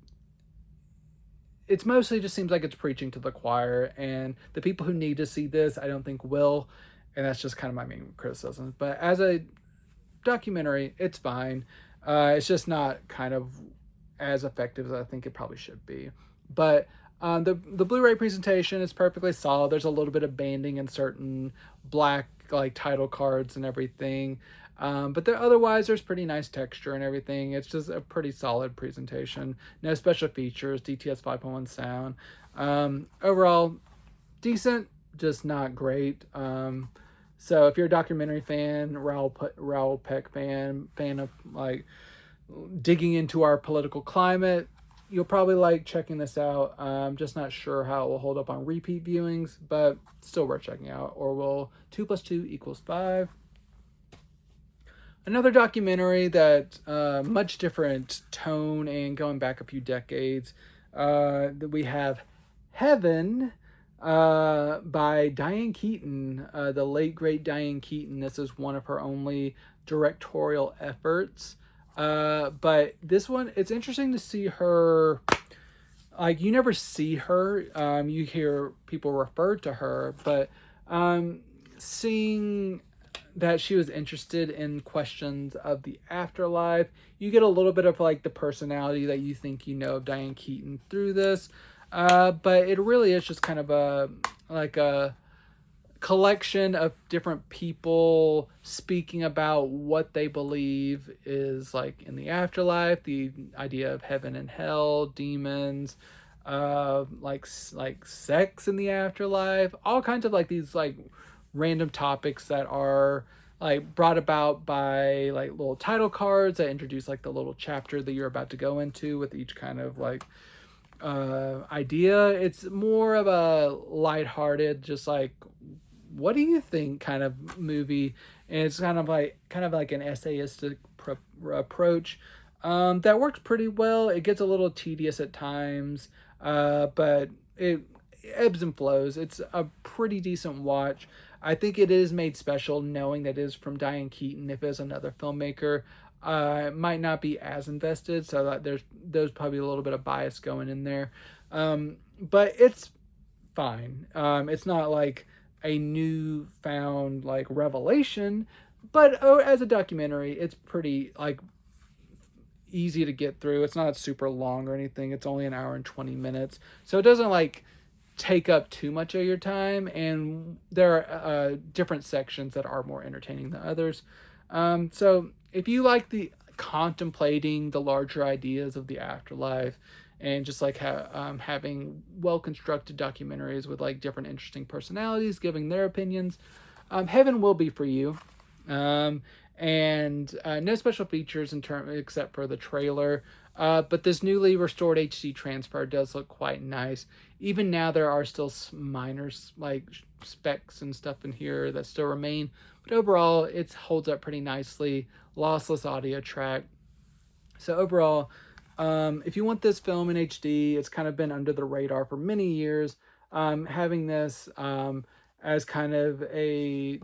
Speaker 1: it's mostly just seems like it's preaching to the choir, and the people who need to see this, I don't think will, and that's just kind of my main criticism. But as a documentary, it's fine. It's just not kind of as effective as I think it probably should be. But the Blu-ray presentation is perfectly solid. There's a little bit of banding in certain black like title cards and everything. But otherwise, there's pretty nice texture and everything. It's just a pretty solid presentation. No special features, DTS 5.1 sound. Overall, decent, just not great. So if you're a documentary fan, Raoul Peck fan of like digging into our political climate, you'll probably like checking this out. Just not sure how it will hold up on repeat viewings, but still worth checking out. Orwell 2 + 2 = 5. Another documentary that much different tone and going back a few decades. That we have Heaven by Diane Keaton, the late great Diane Keaton. This is one of her only directorial efforts. But this one, it's interesting to see her. Like, you never see her. You hear people refer to her, but seeing that she was interested in questions of the afterlife, you get a little bit of like the personality that you think you know of Diane Keaton through this. But it really is just kind of a collection of different people speaking about what they believe is like in the afterlife, the idea of heaven and hell, demons, like sex in the afterlife, all kinds of like these like random topics that are like brought about by like little title cards that introduce like the little chapter that you're about to go into with each kind of like idea. It's more of a lighthearted, just like, what do you think kind of movie, and it's kind of like an essayistic approach that works pretty well. It gets a little tedious at times, but it ebbs and flows. It's a pretty decent watch. I think it is made special knowing that it is from Diane Keaton. If it's another filmmaker, might not be as invested, so that there's probably a little bit of bias going in there. But it's fine. It's not like a newfound like revelation, but as a documentary, it's pretty like easy to get through. It's not super long or anything. It's only an hour and 20 minutes, so it doesn't like take up too much of your time, and there are different sections that are more entertaining than others. So if you like the contemplating the larger ideas of the afterlife and just like having well-constructed documentaries with like different interesting personalities giving their opinions, Heaven will be for you. And no special features except for the trailer. But this newly restored HD transfer does look quite nice. Even now, there are still minor like specs and stuff in here that still remain, but overall, it holds up pretty nicely. Lossless audio track. So overall, if you want this film in HD, it's kind of been under the radar for many years. Having this as kind of a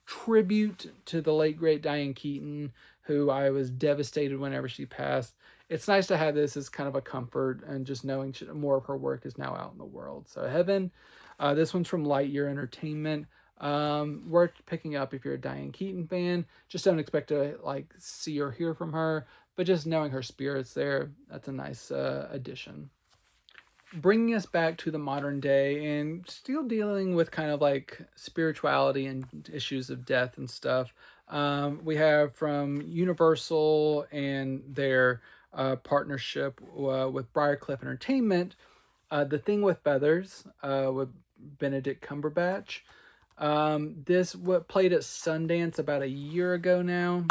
Speaker 1: tribute to the late great Diane Keaton, who I was devastated whenever she passed. It's nice to have this as kind of a comfort, and just knowing more of her work is now out in the world. So Heaven, this one's from Lightyear Entertainment. Worth picking up if you're a Diane Keaton fan. Just don't expect to like see or hear from her, but just knowing her spirit's there, that's a nice addition. Bringing us back to the modern day and still dealing with kind of like spirituality and issues of death and stuff. We have from Universal and their partnership with Briarcliff Entertainment, The Thing with Feathers with Benedict Cumberbatch. This played at Sundance about a year ago now.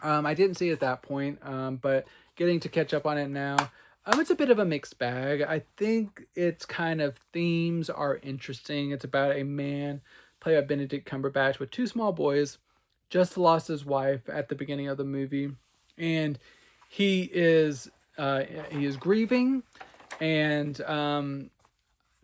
Speaker 1: I didn't see it at that point, but getting to catch up on it now. It's a bit of a mixed bag. I think its kind of themes are interesting. It's about a man played by Benedict Cumberbatch with two small boys, just lost his wife at the beginning of the movie, and he is grieving, and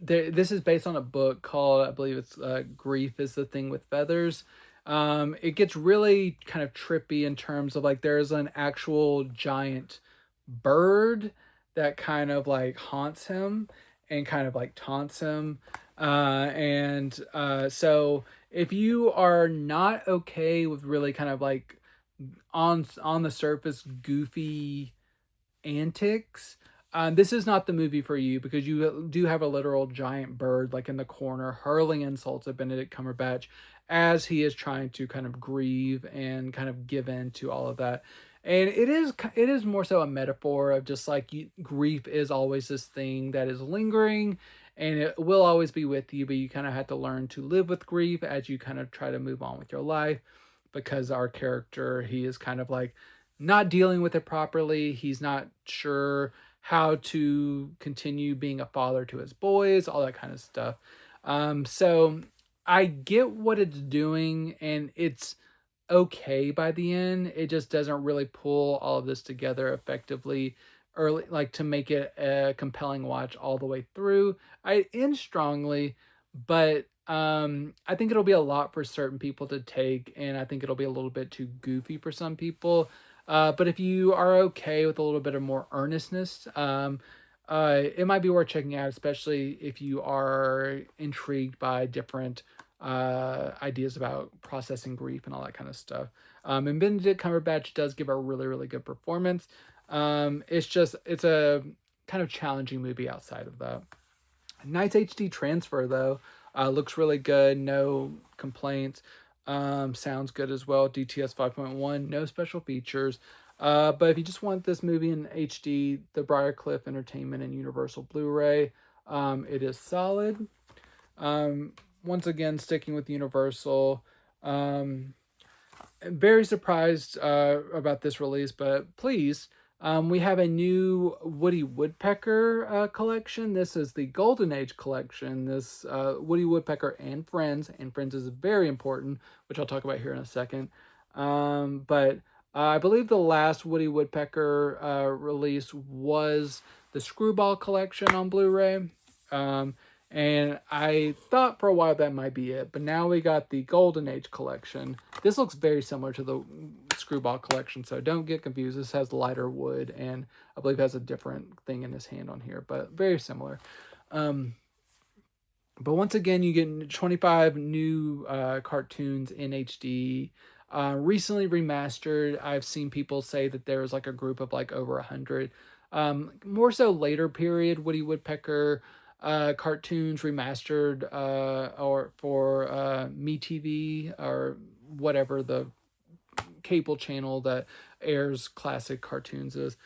Speaker 1: this is based on a book called, I believe it's Grief is the Thing with Feathers. It gets really kind of trippy in terms of like there's an actual giant bird that kind of like haunts him and kind of like taunts him. So if you are not okay with really kind of like on the surface goofy antics, this is not the movie for you, because you do have a literal giant bird like in the corner hurling insults at Benedict Cumberbatch as he is trying to kind of grieve and kind of give in to all of that. And it is more so a metaphor of just like grief is always this thing that is lingering, and it will always be with you, but you kind of have to learn to live with grief as you kind of try to move on with your life, because our character, he is kind of like not dealing with it properly. He's not sure how to continue being a father to his boys, all that kind of stuff. So I get what it's doing, and it's okay by the end. It just doesn't really pull all of this together effectively early, like to make it a compelling watch all the way through. I end strongly, but I think it'll be a lot for certain people to take, and I think it'll be a little bit too goofy for some people. But if you are okay with a little bit of more earnestness, it might be worth checking out, especially if you are intrigued by different ideas about processing grief and all that kind of stuff. And Benedict Cumberbatch does give a really, really good performance. It's a kind of challenging movie outside of that. Nice HD transfer though, looks really good. No complaints. Sounds good as well. DTS 5.1. No special features. But if you just want this movie in HD, the Briarcliff Entertainment and Universal Blu-ray, it is solid. Once again, sticking with Universal. Very surprised about this release, but please, we have a new Woody Woodpecker collection. This is the Golden Age collection. This Woody Woodpecker and Friends is very important, which I'll talk about here in a second. But I believe the last Woody Woodpecker release was the Screwball collection on Blu-ray. And I thought for a while that might be it, but now we got the Golden Age collection. This looks very similar to the Screwball collection, so don't get confused. This has lighter wood, and I believe has a different thing in his hand on here, but very similar. But once again, you get 25 new cartoons in HD. Recently remastered. I've seen people say that there was like a group of like over 100. More so later period Woody Woodpecker cartoons remastered or for MeTV or whatever the cable channel that airs classic cartoons is.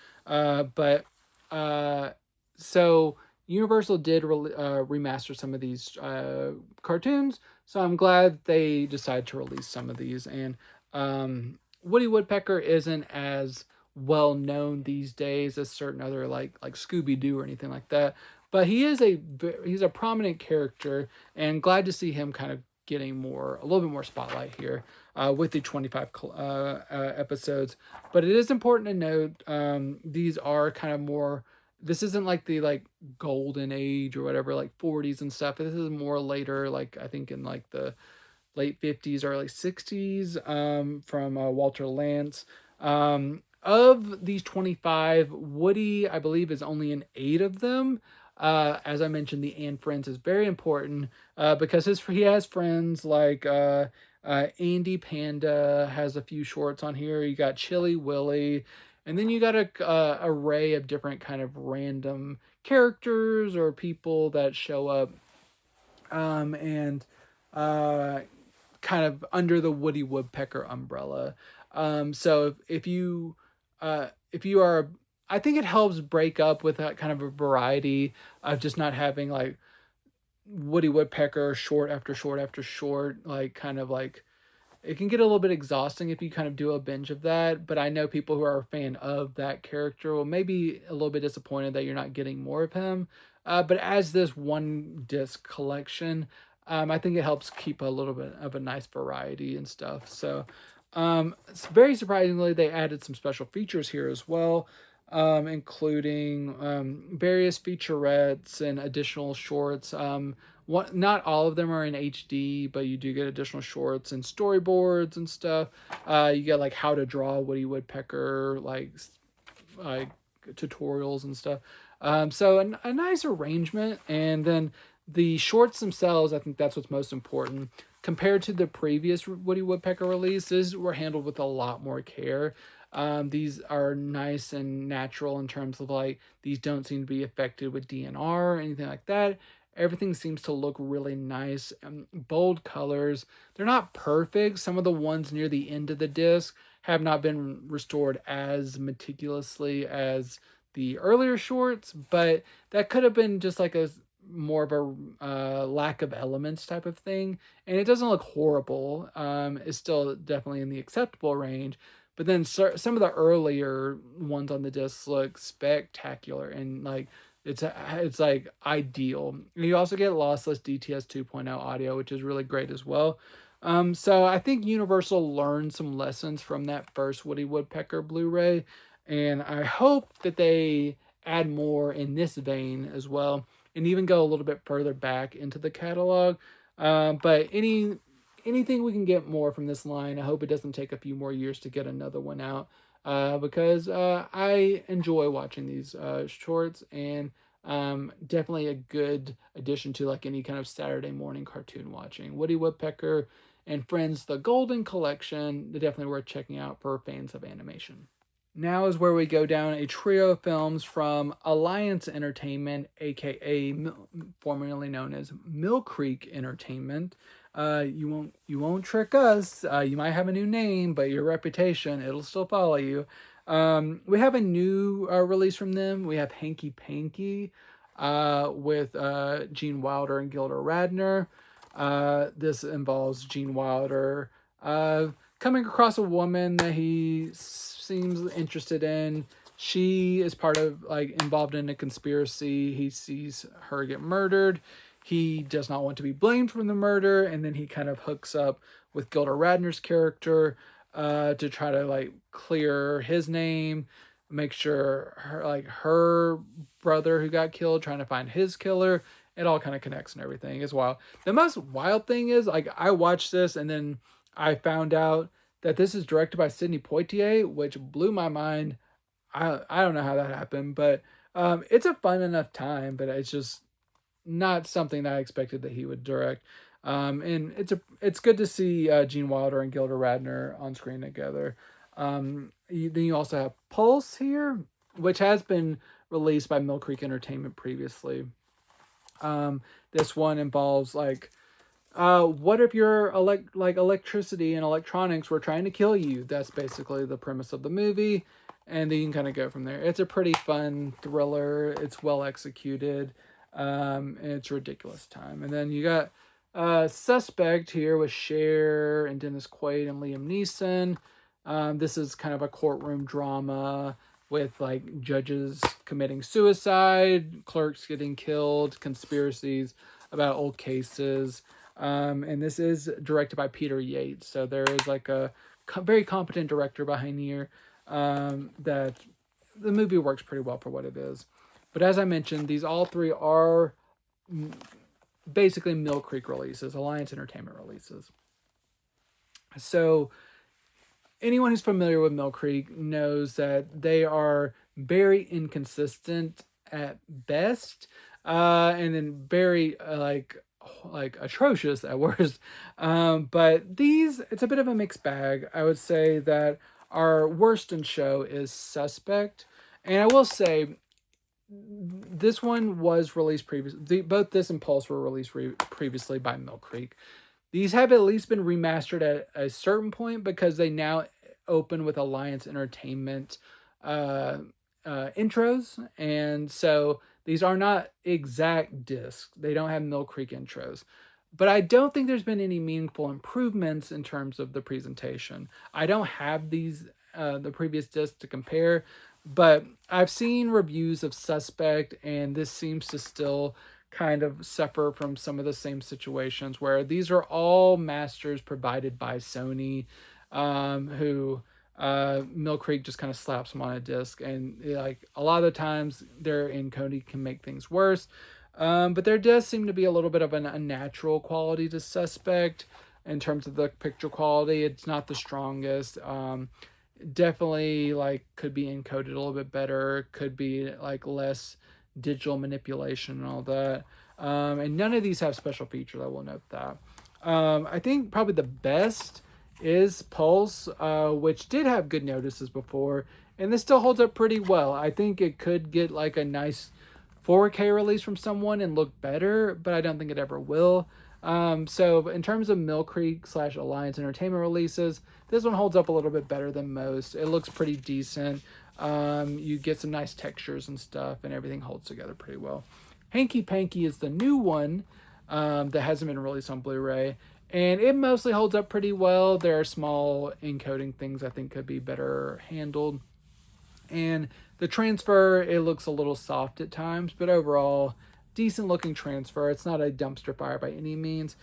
Speaker 1: So Universal did remaster some of these cartoons, so I'm glad they decided to release some of these. And Woody Woodpecker isn't as well known these days as certain other like Scooby-Doo or anything like that, but he's a prominent character, and glad to see him kind of getting a little bit more spotlight here with the 25 episodes. But it is important to note these are kind of more. This isn't like the golden age or whatever, like 40s and stuff. This is more later, like I think in like the late 50s, early 60s, from Walter Lantz. Of these 25, Woody, I believe, is only in 8 of them. As I mentioned, the and Friends is very important because he has friends like Andy Panda has a few shorts on here. You got Chili Willy, and then you got a array of different kind of random characters or people that show up, and kind of under the Woody Woodpecker umbrella. So if you are, I think it helps break up with that kind of a variety of just not having like Woody Woodpecker short after short after short, like kind of like it can get a little bit exhausting if you kind of do a binge of that. But I know people who are a fan of that character will maybe a little bit disappointed that you're not getting more of him. But as this one disc collection, I think it helps keep a little bit of a nice variety and stuff. So very surprisingly, they added some special features here as well, including various featurettes and additional shorts. Not all of them are in HD, but you do get additional shorts and storyboards and stuff. You get like how to draw Woody Woodpecker, like tutorials and stuff. So a nice arrangement. And then the shorts themselves, I think that's what's most important. Compared to the previous Woody Woodpecker releases, were handled with a lot more care. These are nice and natural in terms of like, these don't seem to be affected with DNR or anything like that. Everything seems to look really nice. Bold colors. They're not perfect. Some of the ones near the end of the disc have not been restored as meticulously as the earlier shorts, but that could have been just like a more of a lack of elements type of thing, and it doesn't look horrible. It's still definitely in the acceptable range, but then some of the earlier ones on the discs look spectacular and like it's like ideal. You also get lossless DTS 2.0 audio, which is really great as well. So I think Universal learned some lessons from that first Woody Woodpecker Blu-ray, and I hope that they add more in this vein as well, and even go a little bit further back into the catalog. But anything we can get more from this line, I hope it doesn't take a few more years to get another one out. Because I enjoy watching these shorts, and definitely a good addition to like any kind of Saturday morning cartoon watching. Woody Woodpecker and Friends, the Golden Collection, they're definitely worth checking out for fans of animation. Now is where we go down a trio of films from Alliance Entertainment, aka formerly known as Mill Creek Entertainment. You won't trick us. You might have a new name, but your reputation, it'll still follow you. We have a new release from them. We have Hanky Panky with Gene Wilder and Gilda Radner. This involves Gene Wilder coming across a woman that he seems interested in. She is involved in a conspiracy. He sees her get murdered. He does not want to be blamed for the murder, and then he kind of hooks up with Gilda Radner's character to try to clear his name, make sure her brother who got killed, trying to find his killer. It all kind of connects and everything as well. The most wild thing is I watched this and then I found out that this is directed by Sidney Poitier, which blew my mind. I don't know how that happened, but it's a fun enough time, but it's just not something that I expected that he would direct. And it's good to see Gene Wilder and Gilda Radner on screen together. Then you also have Pulse here, which has been released by Mill Creek Entertainment previously. This one involves what if your electricity and electronics were trying to kill you? That's basically the premise of the movie, and then you can kind of go from there. It's a pretty fun thriller. It's well executed, and it's a ridiculous time. And then you got Suspect here with Cher and Dennis Quaid and Liam Neeson. This is kind of a courtroom drama with judges committing suicide, clerks getting killed, conspiracies about old cases. And this is directed by Peter Yates. So there is a very competent director behind here that the movie works pretty well for what it is. But as I mentioned, these all three are basically Mill Creek releases, Alliance Entertainment releases. So anyone who's familiar with Mill Creek knows that they are very inconsistent at best, and then very atrocious at worst. But these, it's a bit of a mixed bag. I would say that our worst in show is Suspect, and I will say this one was released previously. Both this and Pulse were released previously by Mill Creek. These have at least been remastered at a certain point because they now open with Alliance Entertainment intros, and so these are not exact discs. They don't have Mill Creek intros. But I don't think there's been any meaningful improvements in terms of the presentation. I don't have these the previous discs to compare, but I've seen reviews of Suspect, and this seems to still kind of suffer from some of the same situations where these are all masters provided by Sony, who Mill Creek just kind of slaps them on a disc, and a lot of the times their encoding can make things worse. But there does seem to be a little bit of an unnatural quality to Suspect in terms of the picture quality. It's not the strongest. Definitely could be encoded a little bit better. Could be less digital manipulation and all that. And none of these have special features. I will note that. I think probably the best is Pulse, which did have good notices before, and this still holds up pretty well. I think it could get a nice 4K release from someone and look better, but I don't think it ever will. So in terms of Mill Creek / Alliance Entertainment releases, this one holds up a little bit better than most. It looks pretty decent. You get some nice textures and stuff, and everything holds together pretty well. Hanky Panky is the new one that hasn't been released on Blu-ray, and it mostly holds up pretty well. There are small encoding things I think could be better handled, and the transfer, it looks a little soft at times, but overall, decent looking transfer. It's not a dumpster fire by any means.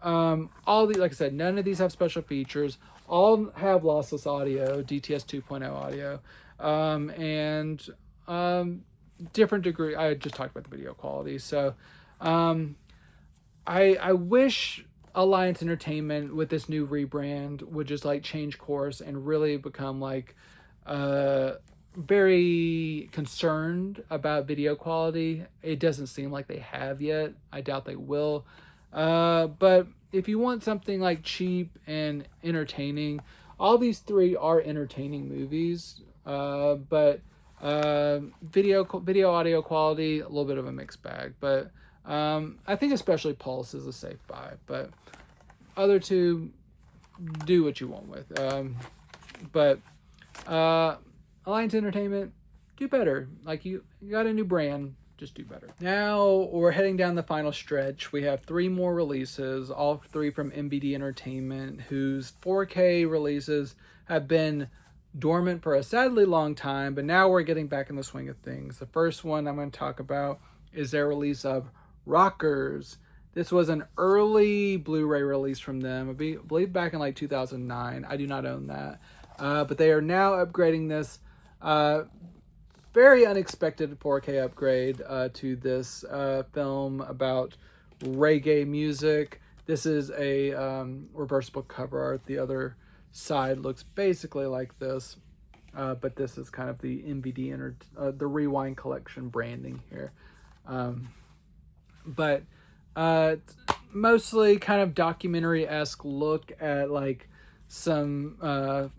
Speaker 1: All the, like I said, none of these have special features. All have lossless audio, DTS 2.0 audio, and different degree. I just talked about the video quality, so I wish Alliance Entertainment with this new rebrand would just like change course and really become like very concerned about video quality. It doesn't seem like they have yet. I doubt they will. But if you want something like cheap and entertaining, all these three are entertaining movies. But video audio quality, a little bit of a mixed bag. But I think especially Pulse is a safe buy. But other two, do what you want with. But Alliance Entertainment, do better. Like you got a new brand, just do better. Now we're heading down the final stretch. We have 3 more releases, all 3 from MBD Entertainment, whose 4K releases have been dormant for a sadly long time, but now we're getting back in the swing of things. The first one I'm going to talk about is their release of Rockers. This was an early Blu-ray release from them, I believe back in like 2009. I do not own that. But they are now upgrading this very unexpected 4K upgrade to this film about reggae music. This is a reversible cover art. The other side looks basically like this, but this is kind of the MVD the Rewind Collection branding here. But mostly kind of documentary-esque look at like some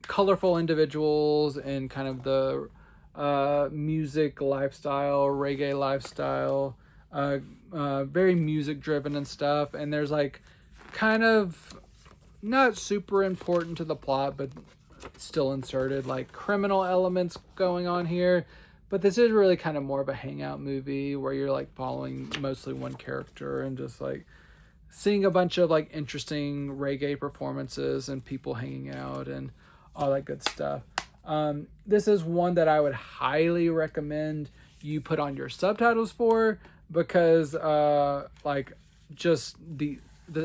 Speaker 1: colorful individuals and kind of the music lifestyle, reggae lifestyle, very music driven and stuff. And there's like kind of not super important to the plot, but still inserted like criminal elements going on here. But this is really kind of more of a hangout movie where you're like following mostly one character and just like seeing a bunch of like interesting reggae performances and people hanging out and all that good stuff. This is one that I would highly recommend you put on your subtitles for, because like just the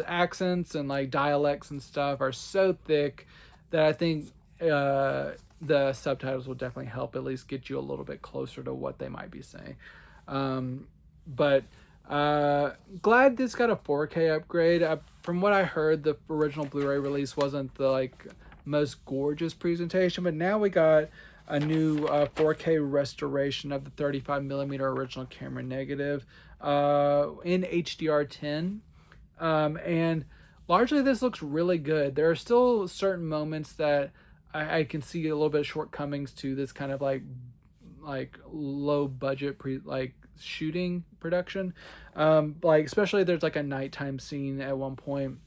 Speaker 1: accents and like dialects and stuff are so thick that I think the subtitles will definitely help at least get you a little bit closer to what they might be saying. But glad this got a 4K upgrade. From what I heard, the original Blu-ray release wasn't the like most gorgeous presentation, but now we got a new 4K restoration of the 35mm original camera negative in HDR10, and largely this looks really good. There are still certain moments that I can see a little bit of shortcomings to this kind of like low budget shooting production. Like especially there's like a nighttime scene at one point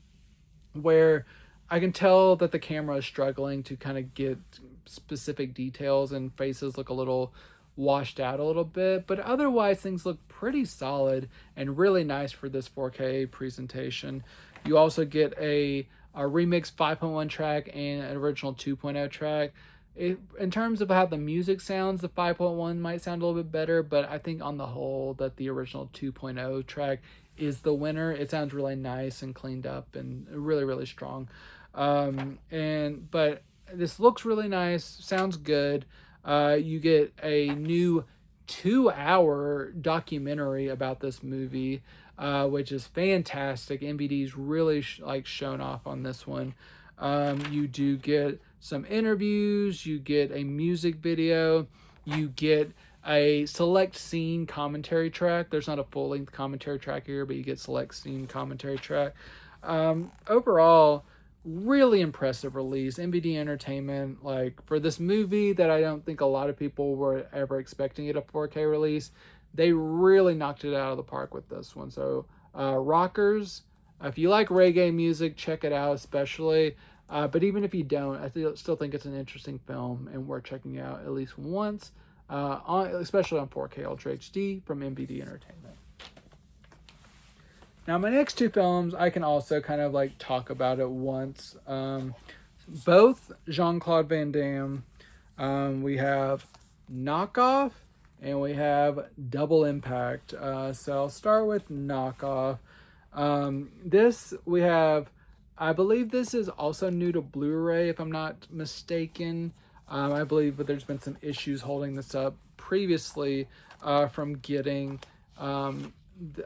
Speaker 1: where I can tell that the camera is struggling to kind of get specific details and faces look a little washed out a little bit, but otherwise things look pretty solid and really nice for this 4K presentation. You also get a remix 5.1 track and an original 2.0 track. In terms of how the music sounds, the 5.1 might sound a little bit better, but I think on the whole that the original 2.0 track is the winner. It sounds really nice and cleaned up and really, really strong. But this looks really nice, sounds good. You get a new 2-hour documentary about this movie, which is fantastic. MVD's really shown off on this one. You do get some interviews, you get a music video, you get a select scene commentary track. There's not a full-length commentary track here, but you get select scene commentary track. Overall, really impressive release. MVD Entertainment, like for this movie that I don't think a lot of people were ever expecting it a 4K release, they really knocked it out of the park with this one. So Rockers, if you like reggae music, check it out especially. But even if you don't, I still think it's an interesting film and worth checking out at least once. especially on 4K Ultra HD from MVD Entertainment. Now, my next two films, I can also kind of like talk about at once. Both Jean-Claude Van Damme. We have Knockoff and we have Double Impact. So I'll start with Knockoff. This we have, I believe this is also new to Blu-ray, if I'm not mistaken. I believe that there's been some issues holding this up previously from getting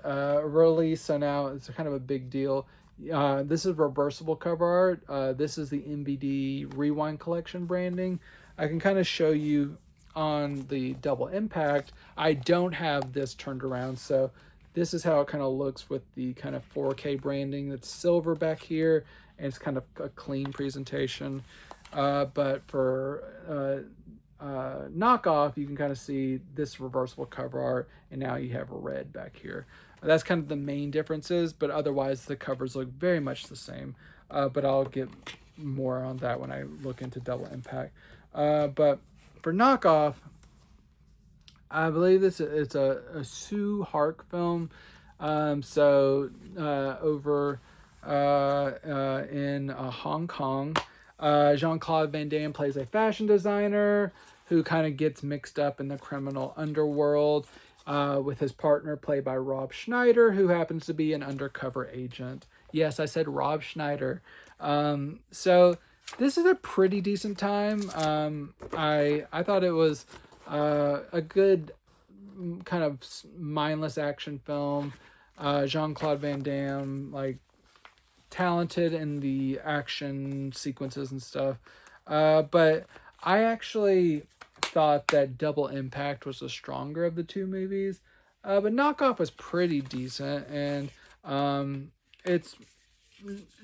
Speaker 1: release, so now it's kind of a big deal. This is reversible cover art. This is the MVD Rewind Collection branding. I can kind of show you on the Double Impact. I don't have this turned around, so this is how it kind of looks with the kind of 4K branding. That's silver back here, and it's kind of a clean presentation. But for Knockoff, you can kind of see this reversible cover art, and now you have red back here. That's kind of the main differences, but otherwise the covers look very much the same. But I'll get more on that when I look into Double Impact. But for Knockoff, I believe it's a Sue Hark film. Over in Hong Kong, Jean-Claude Van Damme plays a fashion designer who kind of gets mixed up in the criminal underworld with his partner played by Rob Schneider, who happens to be an undercover agent. Yes, I said Rob Schneider. So this is a pretty decent time. I thought it was a good kind of mindless action film. Jean-Claude Van Damme, like, talented in the action sequences and stuff. But I actually thought that Double Impact was the stronger of the two movies. But Knockoff was pretty decent, and it's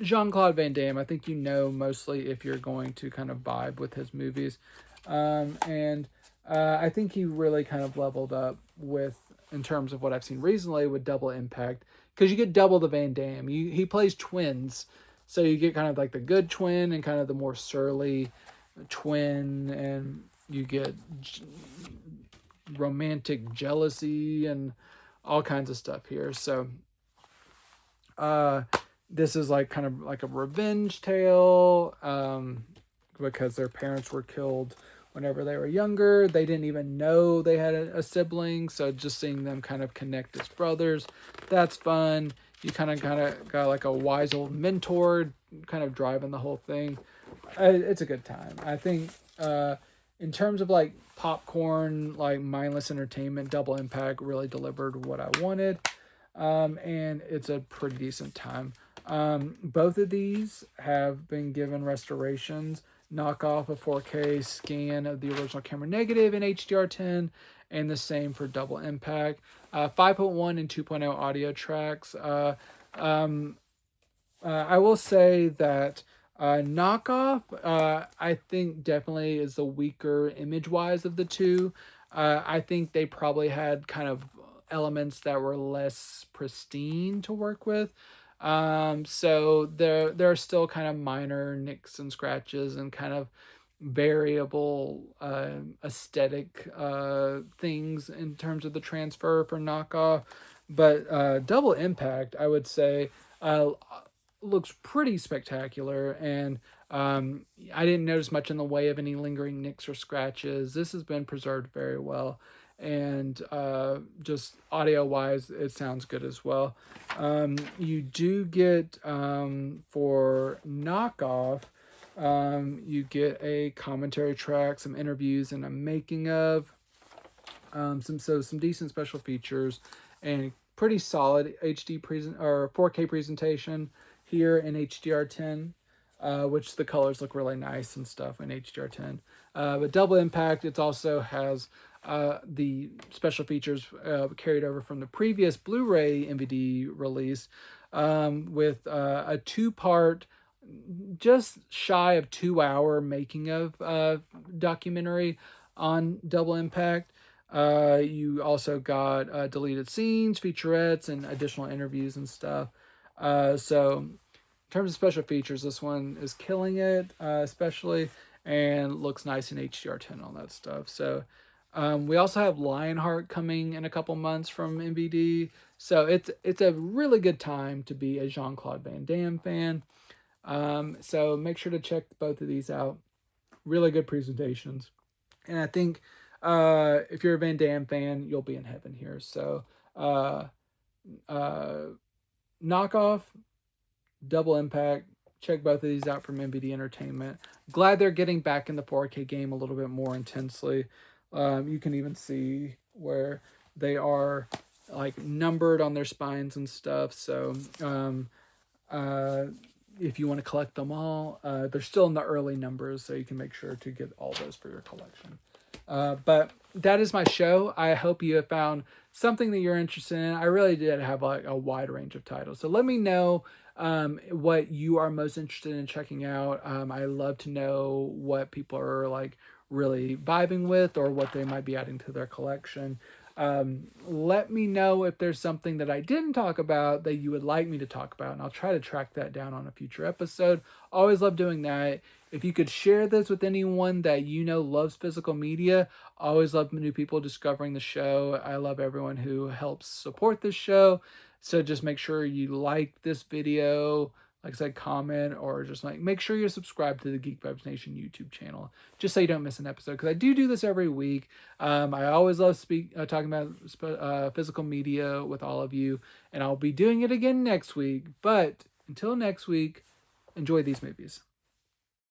Speaker 1: Jean-Claude Van Damme. I think you know mostly if you're going to kind of vibe with his movies. I think he really kind of leveled up with, in terms of what I've seen recently with Double Impact, because you get double the Van Damme. He plays twins, so you get kind of like the good twin and kind of the more surly twin, and you get romantic jealousy and all kinds of stuff here. So this is like kind of like a revenge tale, because their parents were killed whenever they were younger. They didn't even know they had a sibling, so just seeing them kind of connect as brothers, that's fun. You kind of got like a wise old mentor kind of driving the whole thing. It's a good time. I think in terms of like popcorn, like mindless entertainment, Double Impact really delivered what I wanted, and it's a pretty decent time. Both of these have been given restorations. Knockoff a 4K scan of the original camera negative in HDR10, and the same for Double Impact. 5.1 and 2.0 audio tracks. I will say that Knockoff, I think definitely is the weaker image-wise of the two. I think they probably had kind of elements that were less pristine to work with. So there are still kind of minor nicks and scratches and kind of variable aesthetic things in terms of the transfer for Knockoff. But Double Impact, I would say, looks pretty spectacular, and I didn't notice much in the way of any lingering nicks or scratches. This has been preserved very well, and just audio wise it sounds good as well. You do get for Knockoff, you get a commentary track, some interviews, and a making of, some decent special features, and pretty solid HD or 4K presentation here in HDR10, which the colors look really nice and stuff in HDR10. But Double Impact, it also has the special features carried over from the previous Blu-ray MVD release, with a two-part, just shy of 2-hour making of documentary on Double Impact. You also got deleted scenes, featurettes, and additional interviews and stuff. So in terms of special features, this one is killing it, especially, and looks nice in HDR10, all that stuff. So We also have Lionheart coming in a couple months from MVD. So it's a really good time to be a Jean-Claude Van Damme fan. So make sure to check both of these out. Really good presentations. And I think if you're a Van Damme fan, you'll be in heaven here. So uh, uh, Knockoff, Double Impact, check both of these out from MVD Entertainment. Glad they're getting back in the 4K game a little bit more intensely. You can even see where they are like numbered on their spines and stuff. So uh, if you want to collect them all, they're still in the early numbers, so you can make sure to get all those for your collection. But that is my show. I hope you have found something that you're interested in. I really did have like a wide range of titles. So let me know what you are most interested in checking out. I love to know what people are like really vibing with or what they might be adding to their collection. Let me know if there's something that I didn't talk about that you would like me to talk about, and I'll try to track that down on a future episode. Always love doing that. If you could share this with anyone that you know loves physical media, always love new people discovering the show. I love everyone who helps support this show. So just make sure you like this video, like I said, comment, or just like make sure you're subscribed to the Geek Vibes Nation YouTube channel, just so you don't miss an episode. Because I do this every week. I always love talking about physical media with all of you, and I'll be doing it again next week. But until next week, enjoy these movies.